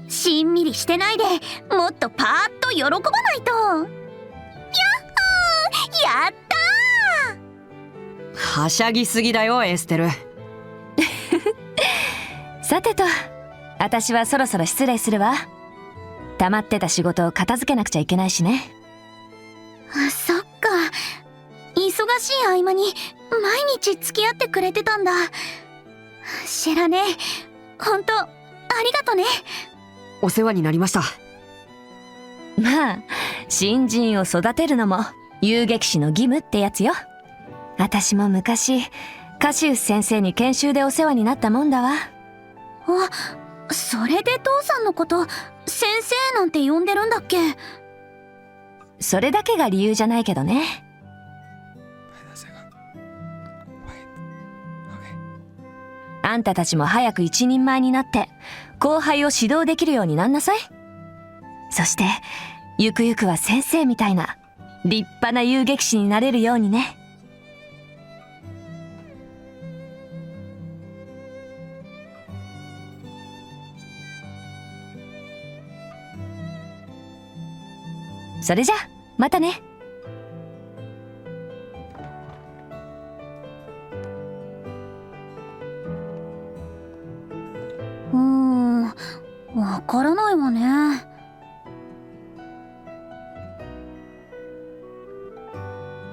しんみりしてないでもっとパーッと喜ばないと。やっほー、やったー。はしゃぎすぎだよエステル。さてと、私はそろそろ失礼するわ。溜まってた仕事を片付けなくちゃいけないしね。そっか。忙しい合間に毎日付き合ってくれてたんだ。シェラね、ほんとありがとね。お世話になりました。まあ、新人を育てるのも遊撃士の義務ってやつよ。私も昔カシウス先生に研修でお世話になったもんだわ。あ、それで父さんのこと先生なんて呼んでるんだっけ？それだけが理由じゃないけどね。あんたたちも早く一人前になって後輩を指導できるようになんなさい。そしてゆくゆくは先生みたいな立派な遊撃士になれるようにね。それじゃまたね。わからないわね。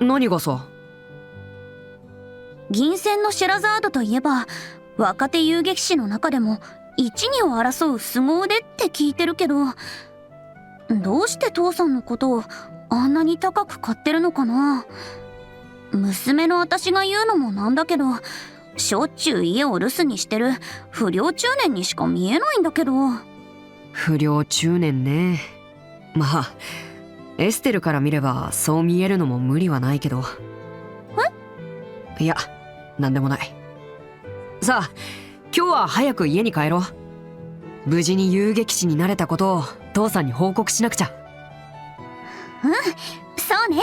何がさ？銀線のシェラザードといえば若手遊撃士の中でも一二を争う凄腕って聞いてるけど、どうして父さんのことをあんなに高く買ってるのかな。娘の私が言うのもなんだけど、しょっちゅう家を留守にしてる不良中年にしか見えないんだけど。不良中年ね。まあエステルから見ればそう見えるのも無理はないけど。いや、なんでもない。さあ、今日は早く家に帰ろう。無事に遊撃士になれたことを父さんに報告しなくちゃ。そうね。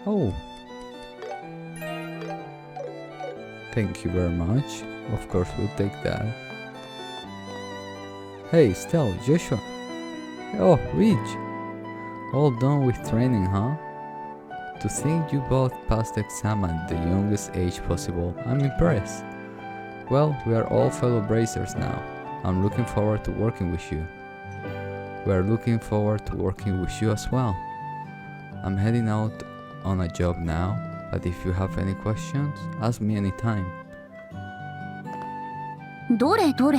Oh. Thank you very much. Of course we'll take that. Hey, Stella, Joshua. Oh, Ridge. All done with training, huh? To think you both passed the exam at the youngest age possible, I'm impressed. Well, we are all fellow bracers now. I'm looking forward to working with you. We are looking forward to working with you as well. I'm heading out on a job now, but if you have any questions, ask me anytime. どれどれ。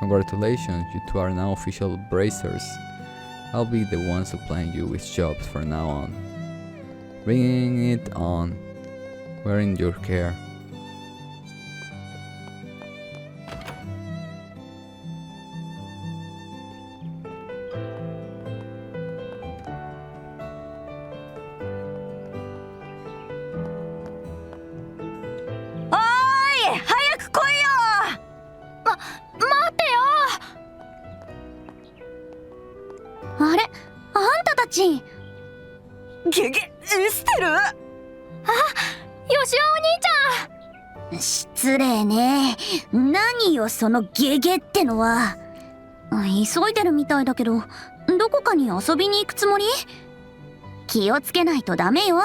Congratulations, you two are now official bracers. I'll be the one supplying you with jobs from now on. Bringing it on. We're in your care.失礼ね。何よそのゲゲってのは。急いでるみたいだけど、どこかに遊びに行くつもり？気をつけないとダメよ。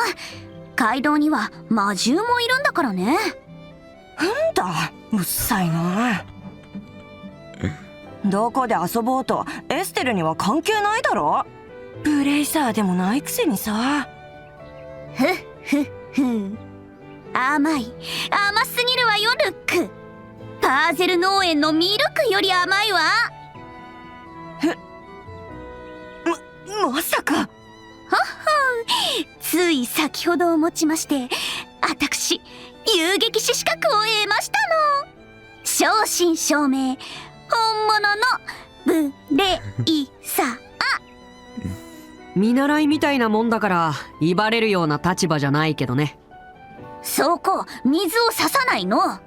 街道には魔獣もいるんだからね。なんだ、うっさいな。どこで遊ぼうとエステルには関係ないだろ。ブレイサーでもないくせにさ。ふっふっふ。甘すぎるわよ、ルック。パーゼル農園のミルクより甘いわ。まさか。はっはん。つい先ほどをもちまして私遊撃士資格を得ましたの。正真正銘本物のブレイサー。見習いみたいなもんだから威張れるような立場じゃないけどね。そこ水を差さないの。す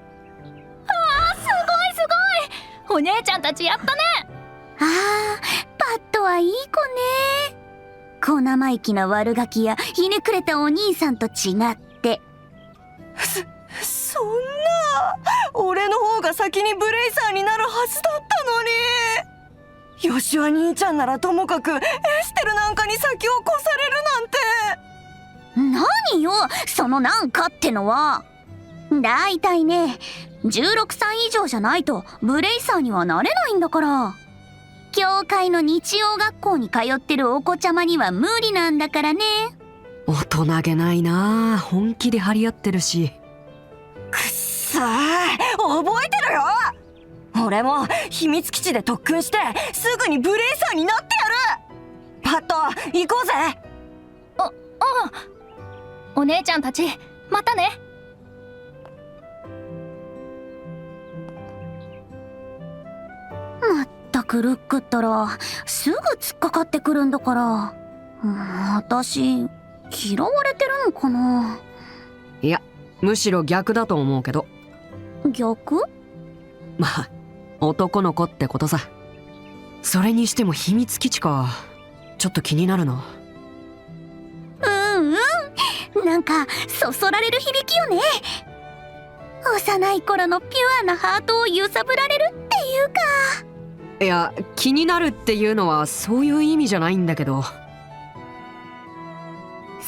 ごいお姉ちゃんたちやったね。パッドはいい子ね。小生意気な悪ガキやひねくれたお兄さんと違って。そんな、俺の方が先にブレイサーになるはずだったのに。ヨシュア兄ちゃんならともかくエステルなんかに先を越されるなんて。よ、そのなんかってのは。だいたいね、16歳以上じゃないとブレイサーにはなれないんだから。教会の日曜学校に通ってるお子ちゃまには無理なんだからね。大人げないなあ。本気で張り合ってるし。くっさー、覚えてるよ。俺も秘密基地で特訓してすぐにブレイサーになってやる。パッと行こうぜ。お姉ちゃんたちまたね。まったくルックったらすぐ突っかかってくるんだから。私嫌われてるのかな。いや、むしろ逆だと思うけど。逆？まあ男の子ってことさ。それにしても秘密基地か、ちょっと気になるな。なんかそそられる響きよね。幼い頃のピュアなハートを揺さぶられるっていうか。いや、気になるっていうのはそういう意味じゃないんだけど。さ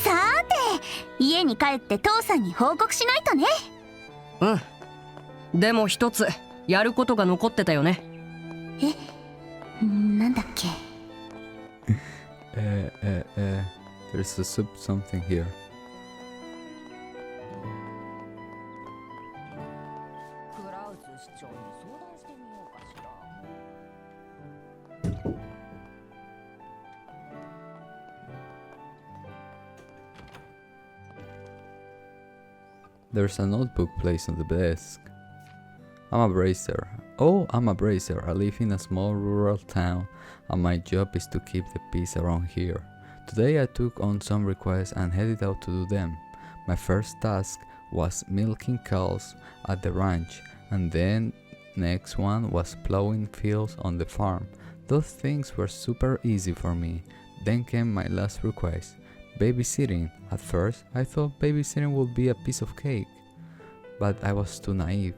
ーて、家に帰って父さんに報告しないとね。でも一つやることが残ってたよね。なんだっけ。There's something here. There's a notebook placed on the desk. I'm a bracer. Oh, I'm a bracer. I live in a small rural town, and my job is to keep the peace around here. Today I took on some requests and headed out to do them. My first task was milking cows at the ranch, and then next one was plowing fields on the farm. Those things were super easy for me. Then came my last request, babysitting. At first I thought babysitting would be a piece of cake, but I was too naive.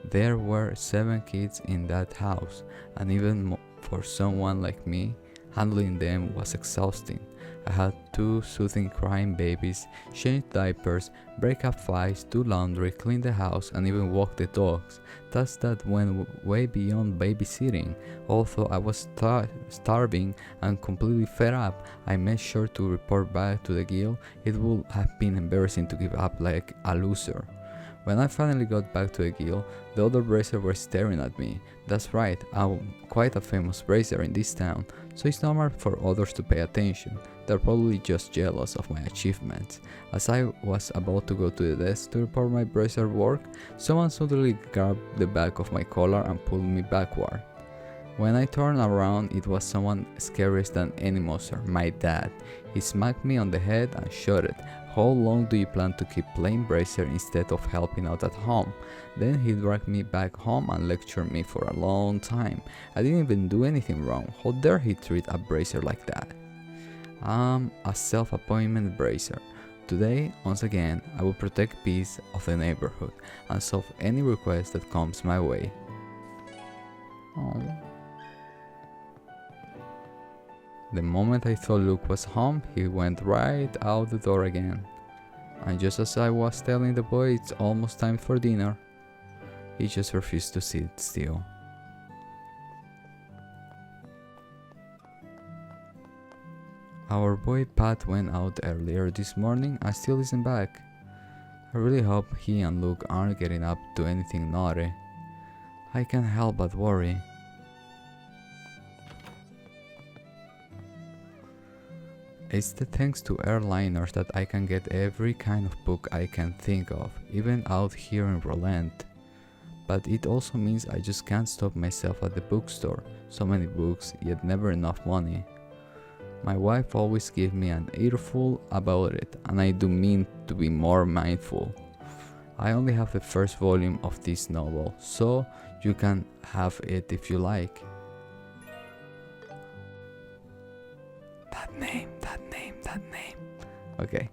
There were 7 kids in that house, and even for someone like me, handling them was exhausting. I had 2 soothing crying babies, change diapers, break up fights, do laundry, clean the house, and even walk the dogs. Tasks that went way beyond babysitting. Although I was starving and completely fed up, I made sure to report back to the guild. It would have been embarrassing to give up like a loser. When I finally got back to the guild, the other bracers were staring at me. That's right, I'm quite a famous bracer in this town, so it's normal for others to pay attention. They're probably just jealous of my achievements. As I was about to go to the desk to report my bracer work, someone suddenly grabbed the back of my collar and pulled me backward. When I turned around, it was someone scarier than any monster, my dad. He smacked me on the head and shouted, "How long do you plan to keep playing bracer instead of helping out at home?" Then he dragged me back home and lectured me for a long time. I didn't even do anything wrong. How dare he treat a bracer like that? I'm a self-appointed bracer. Today, once again, I will protect peace of the neighborhood and solve any request that comes my way. Oh. The moment I thought Luke was home, he went right out the door again. And just as I was telling the boy it's almost time for dinner, he just refused to sit still. Our boy Pat went out earlier this morning and still isn't back. I really hope he and Luke aren't getting up to anything naughty. I can't help but worry. It's the thanks to airliners that I can get every kind of book I can think of, even out here in Rolent. But it also means I just can't stop myself at the bookstore. So many books, yet never enough money. My wife always gives me an earful about it, and I do mean to be more mindful. I only have the first volume of this novel, so you can have it if you like. That name. Okay.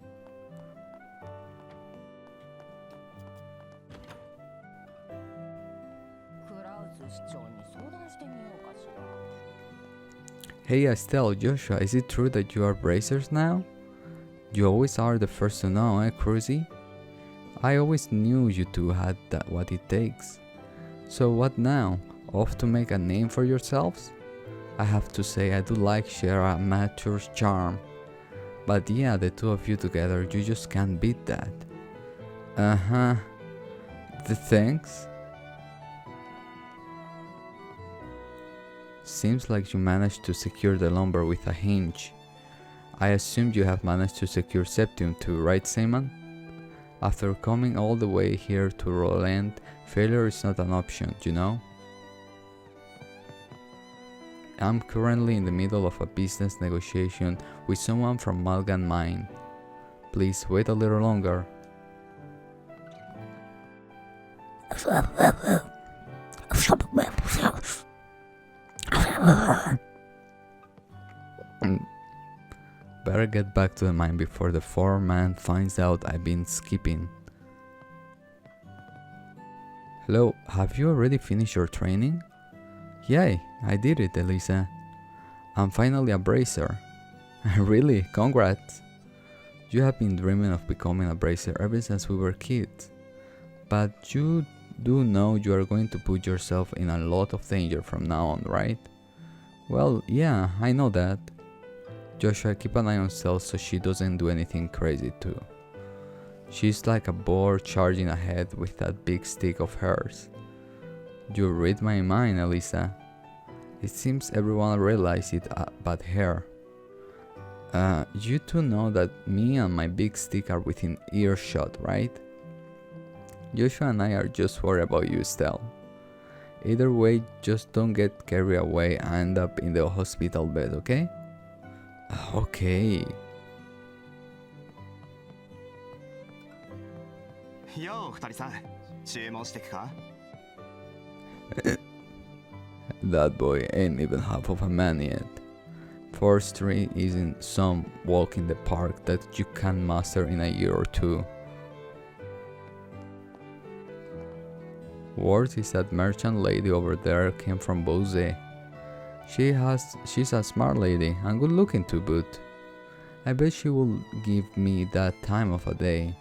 Hey Estelle, Joshua, is it true that you are bracers now? You always are the first to know, eh, Cruzy? I always knew you two had what it takes. So what now? Off to make a name for yourselves? I have to say I do like Schera Mature's charm. But yeah, the two of you together, you just can't beat that. Uh-huh. The thanks? Seems like you managed to secure the lumber with a hinge. I assumed you have managed to secure Septium too, right, Seaman? After coming all the way here to Rolent, failure is not an option, you know? I'm currently in the middle of a business negotiation with someone from Malgan Mine. Please wait a little longer. Better get back to the mine before the foreman finds out I've been skipping. Hello, have you already finished your training? Yay, I did it, Elisa. I'm finally a bracer. Really, congrats. You have been dreaming of becoming a bracer ever since we were kids. But you do know you are going to put yourself in a lot of danger from now on, right? Well, yeah, I know that. Joshua, keep an eye on Cell so she doesn't do anything crazy too. She's like a boar charging ahead with that big stick of hers. You read my mind, Elisa. It seems everyone realized it but her. You two know that me and my big stick are within earshot, right? Joshua and I are just worried about you, Stell. Either way, just don't get carried away and end up in the hospital bed, okay? Okay. Yo, 二人さん、注文してくか? That boy ain't even half of a man yet. Forestry isn't some walk in the park that you can master in a year or two. Word is that merchant lady over there came from Bose. She's a smart lady and good looking to boot. I bet she will give me that time of a day.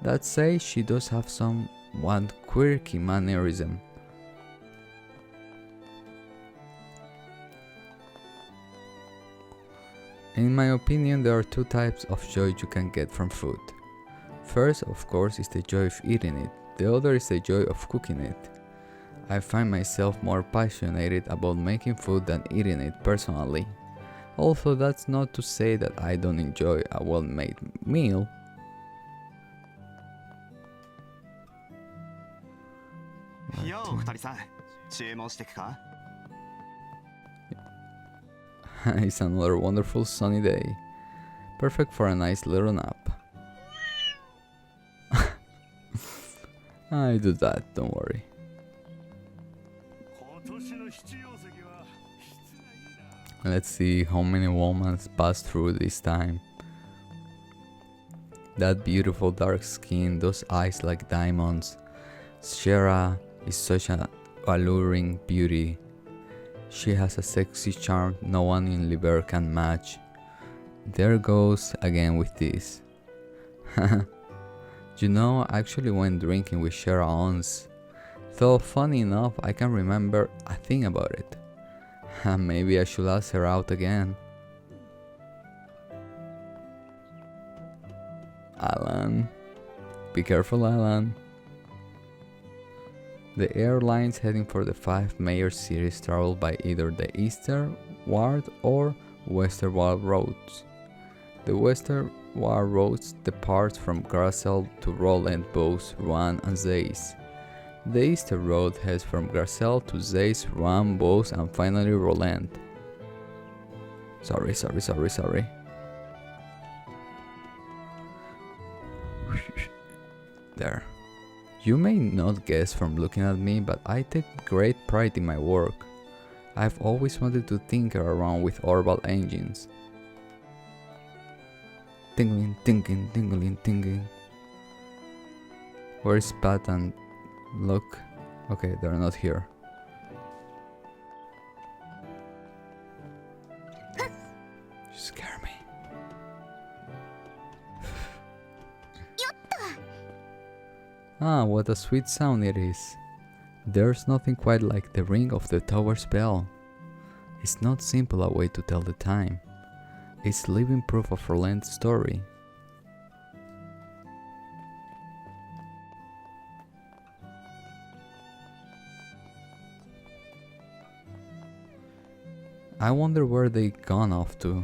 That says she does have some one quirky mannerism. In my opinion, there are two types of joy you can get from food. First, of course, is the joy of eating it. The other is the joy of cooking it. I find myself more passionate about making food than eating it personally. Also, that's not to say that I don't enjoy a well-made meal. Yo, 二人さん、注文してくか? It's another wonderful sunny day. Perfect for a nice little nap. I do that, don't worry. Let's see how many women pass through this time. That beautiful dark skin, those eyes like diamonds. Schera is such an alluring beauty. She has a sexy charm no one in Liber can match. There goes again with this. You know, I actually went drinking with Schera once. Though funny enough, I can remember a thing about it. Maybe I should ask her out again. Alan. Be careful, Alan. The airlines heading for the 5 major cities travel by either the Eastern-Ward or Western-Ward roads. The Western-Ward roads depart from Grasel to Rolent, Bose, Rouen and Zeiss. The Eastern road heads from Grasel to Zeiss, Rouen, Bose and finally Rolent. Sorry. There. You may not guess from looking at me, but I take great pride in my work. I've always wanted to tinker around with orbital engines. Tingling. Where's Pat and Look? Okay, they're not here. You scare me. Ah, what a sweet sound it is. There's nothing quite like the ring of the tower's bell. It's not simple a way to tell the time. It's living proof of Rolent's story. I wonder where they gone off to.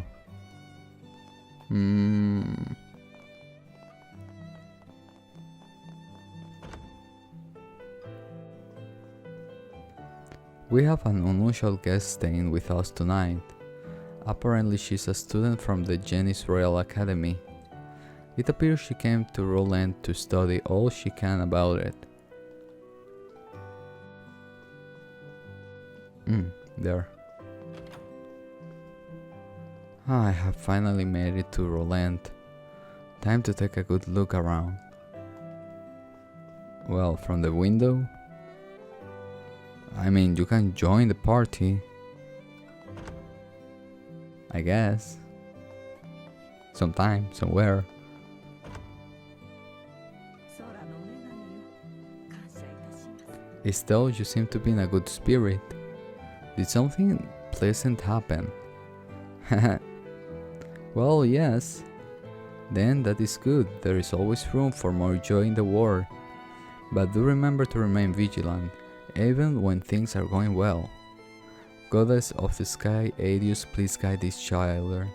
We have an unusual guest staying with us tonight. Apparently she's a student from the Jenny's Royal Academy. It appears she came to Rolent to study all she can about it. There. I have finally made it to Rolent. Time to take a good look around. Well, from the window? I mean, you can join the party. I guess. Sometime, somewhere. Estelle, you seem to be in a good spirit. Did something pleasant happen? Well, yes. Then that is good. There is always room for more joy in the world. But do remember to remain vigilant, even when things are going well. Goddess of the sky, Adius, please guide these children.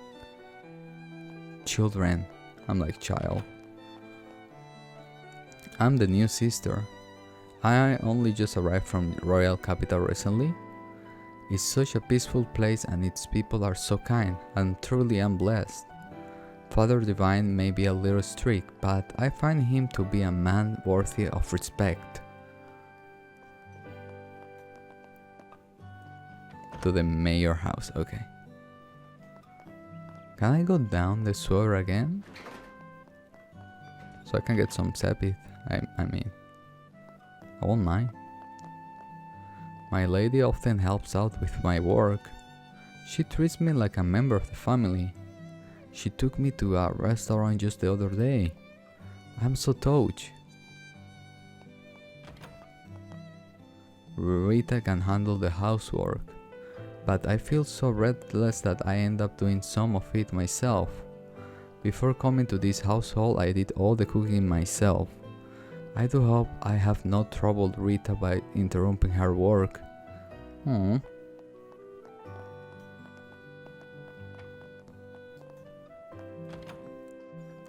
I'm like child. I'm the new sister. I only just arrived from Royal Capital recently. It's such a peaceful place and its people are so kind, and truly am blessed. Father Divine may be a little strict, but I find him to be a man worthy of respect. To the mayor house, okay. Can I go down the sewer again? So I can get some sepith, I mean. I won't mind. My lady often helps out with my work. She treats me like a member of the family. She took me to a restaurant just the other day. I'm so touched. Rita can handle the housework, but I feel so restless that I end up doing some of it myself. Before coming to this household, I did all the cooking myself. I do hope I have not troubled Rita by interrupting her work.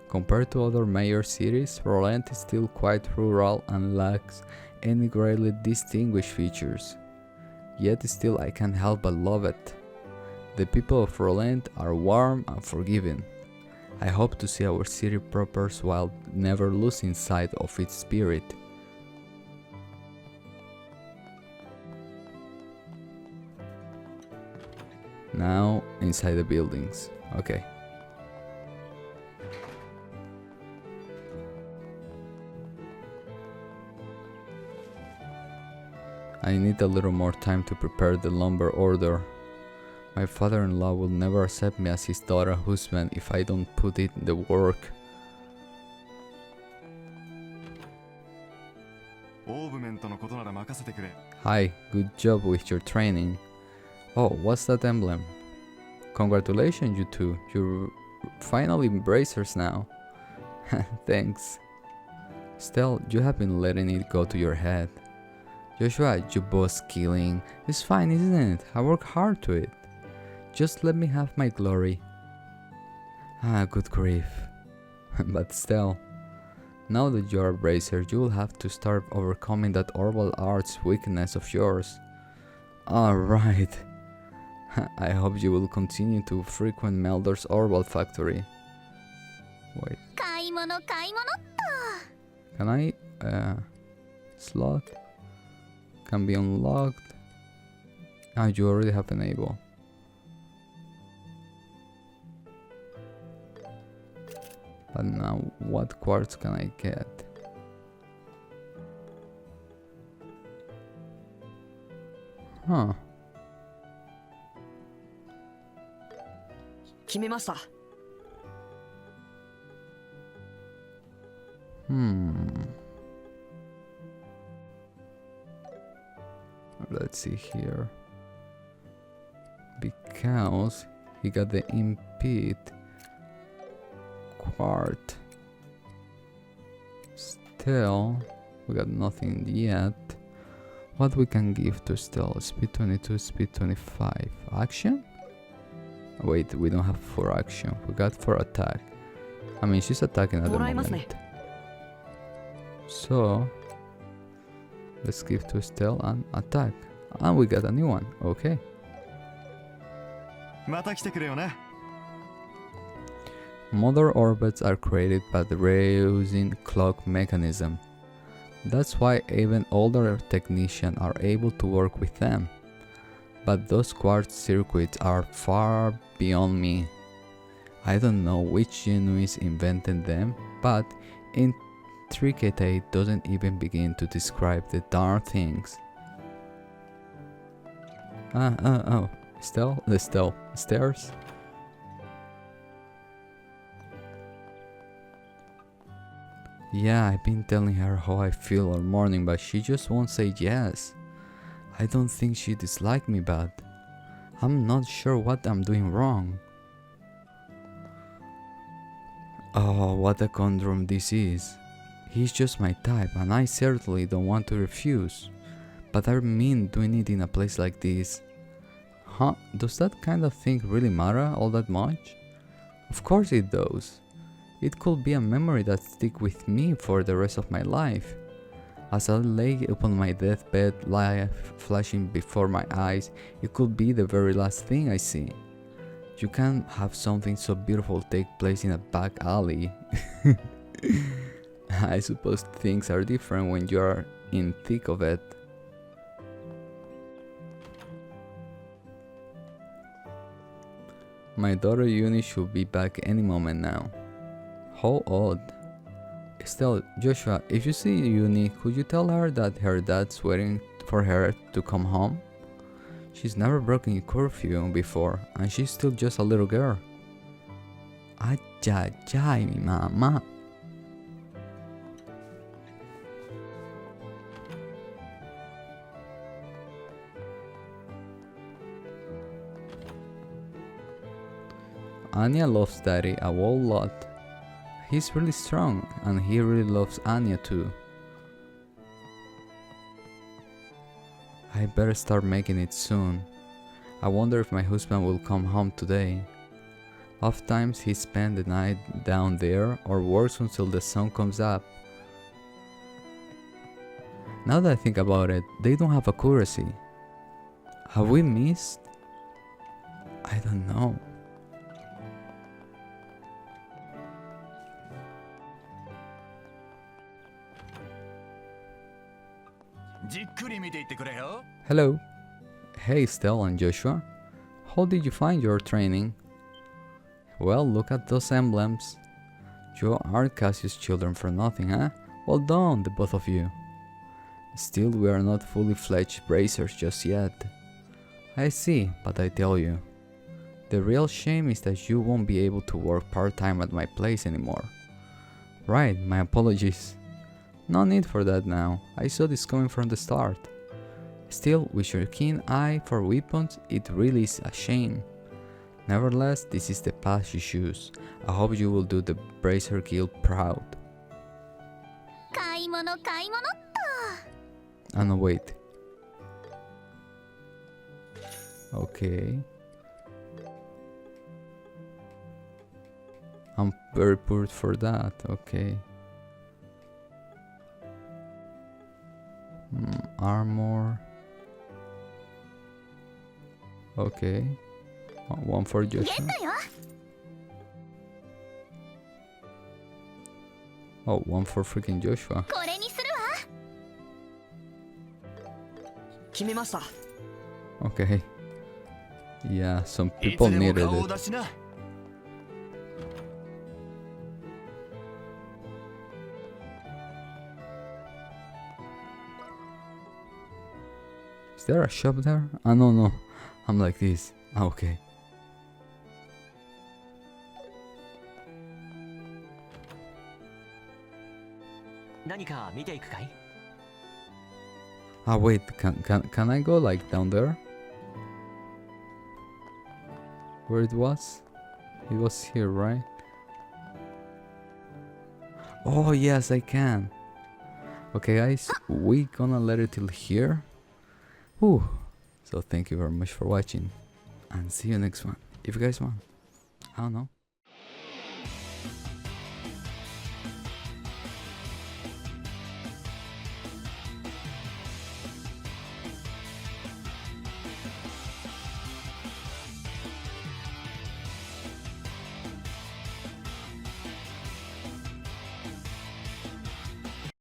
Compared to other major cities, Rolent is still quite rural and lacks any greatly distinguished features. Yet still I can't help but love it. The people of Rolent are warm and forgiving. I hope to see our city prospers while never losing sight of its spirit. Now inside the buildings. Okay. I need a little more time to prepare the lumber order. My father-in-law will never accept me as his daughter husband if I don't put in the work. Hi, good job with your training. Oh, what's that emblem? Congratulations, you two. You're finally embracers now. Thanks. Still, you have been letting it go to your head. Joshua, you boss killing. It's fine, isn't it? I work hard to it. Just let me have my glory. Good grief. But still, now that you're a bracer, you will have to start overcoming that horrible arts weakness of yours. Alright. I hope you will continue to frequent Meldor's Orbal Factory. Wait. Can I, slot? Can be unlocked. You already have enable. But now, what quartz can I get? Huh. 決めました。let's see here. Because he got the impede quart. Still, we got nothing yet. What we can give to Stell? Speed 22, speed 25. Action? Wait, we don't have for action. We got for attack. I mean, she's attacking at the moment. So, let's give to Stell and attack. And we got a new one. Okay. Mother orbits are created by the reusing clock mechanism. That's why even older technicians are able to work with them. But those quartz circuits are far beyond me. I don't know which genius invented them, but intricate doesn't even begin to describe the darn things. Stairs? Yeah, I've been telling her how I feel all morning, but she just won't say yes. I don't think she disliked me, but I'm not sure what I'm doing wrong. Oh, what a conundrum this is. He's just my type, and I certainly don't want to refuse. But I mean doing it in a place like this. Huh? Does that kind of thing really matter all that much? Of course it does. It could be a memory that sticks with me for the rest of my life. As I lay upon my deathbed, life flashing before my eyes, it could be the very last thing I see. You can't have something so beautiful take place in a back alley. I suppose things are different when you are in thick of it. My daughter Uni should be back any moment now. How odd. Still, Joshua, if you see Uni, could you tell her that her dad's waiting for her to come home? She's never broken a curfew before, and she's still just a little girl. Ajay, mi mamá. Anya loves Daddy a whole lot. He's really strong, and he really loves Anya too. I better start making it soon. I wonder if my husband will come home today. Oftentimes he spends the night down there or works until the sun comes up. Now that I think about it, they don't have accuracy. Have we missed? I don't know. Hello. Hey Stella and Joshua. How did you find your training? Well, look at those emblems. You aren't Cassius' children for nothing, huh? Well done, the both of you. Still, we are not fully fledged bracers just yet. I see, but I tell you, the real shame is that you won't be able to work part-time at my place anymore. Right, my apologies. No need for that now, I saw this coming from the start. Still, with your keen eye for weapons, it really is a shame. Nevertheless, this is the path you choose. I hope you will do the Bracer Guild proud. Ah no, wait. Okay. I'm very poor for that, okay. Armor. Okay. One for Joshua. Oh, one for freaking Joshua. Okay. Yeah, some people needed it. Is there a shop there? Ah, no. I'm like this. Ah, okay. Ah, wait, can I go like down there? Where it was? It was here, right? Oh, yes, I can. Okay, guys, we gonna let it till here. Whew. So thank you very much for watching, and see you next one. If you guys want. I don't know.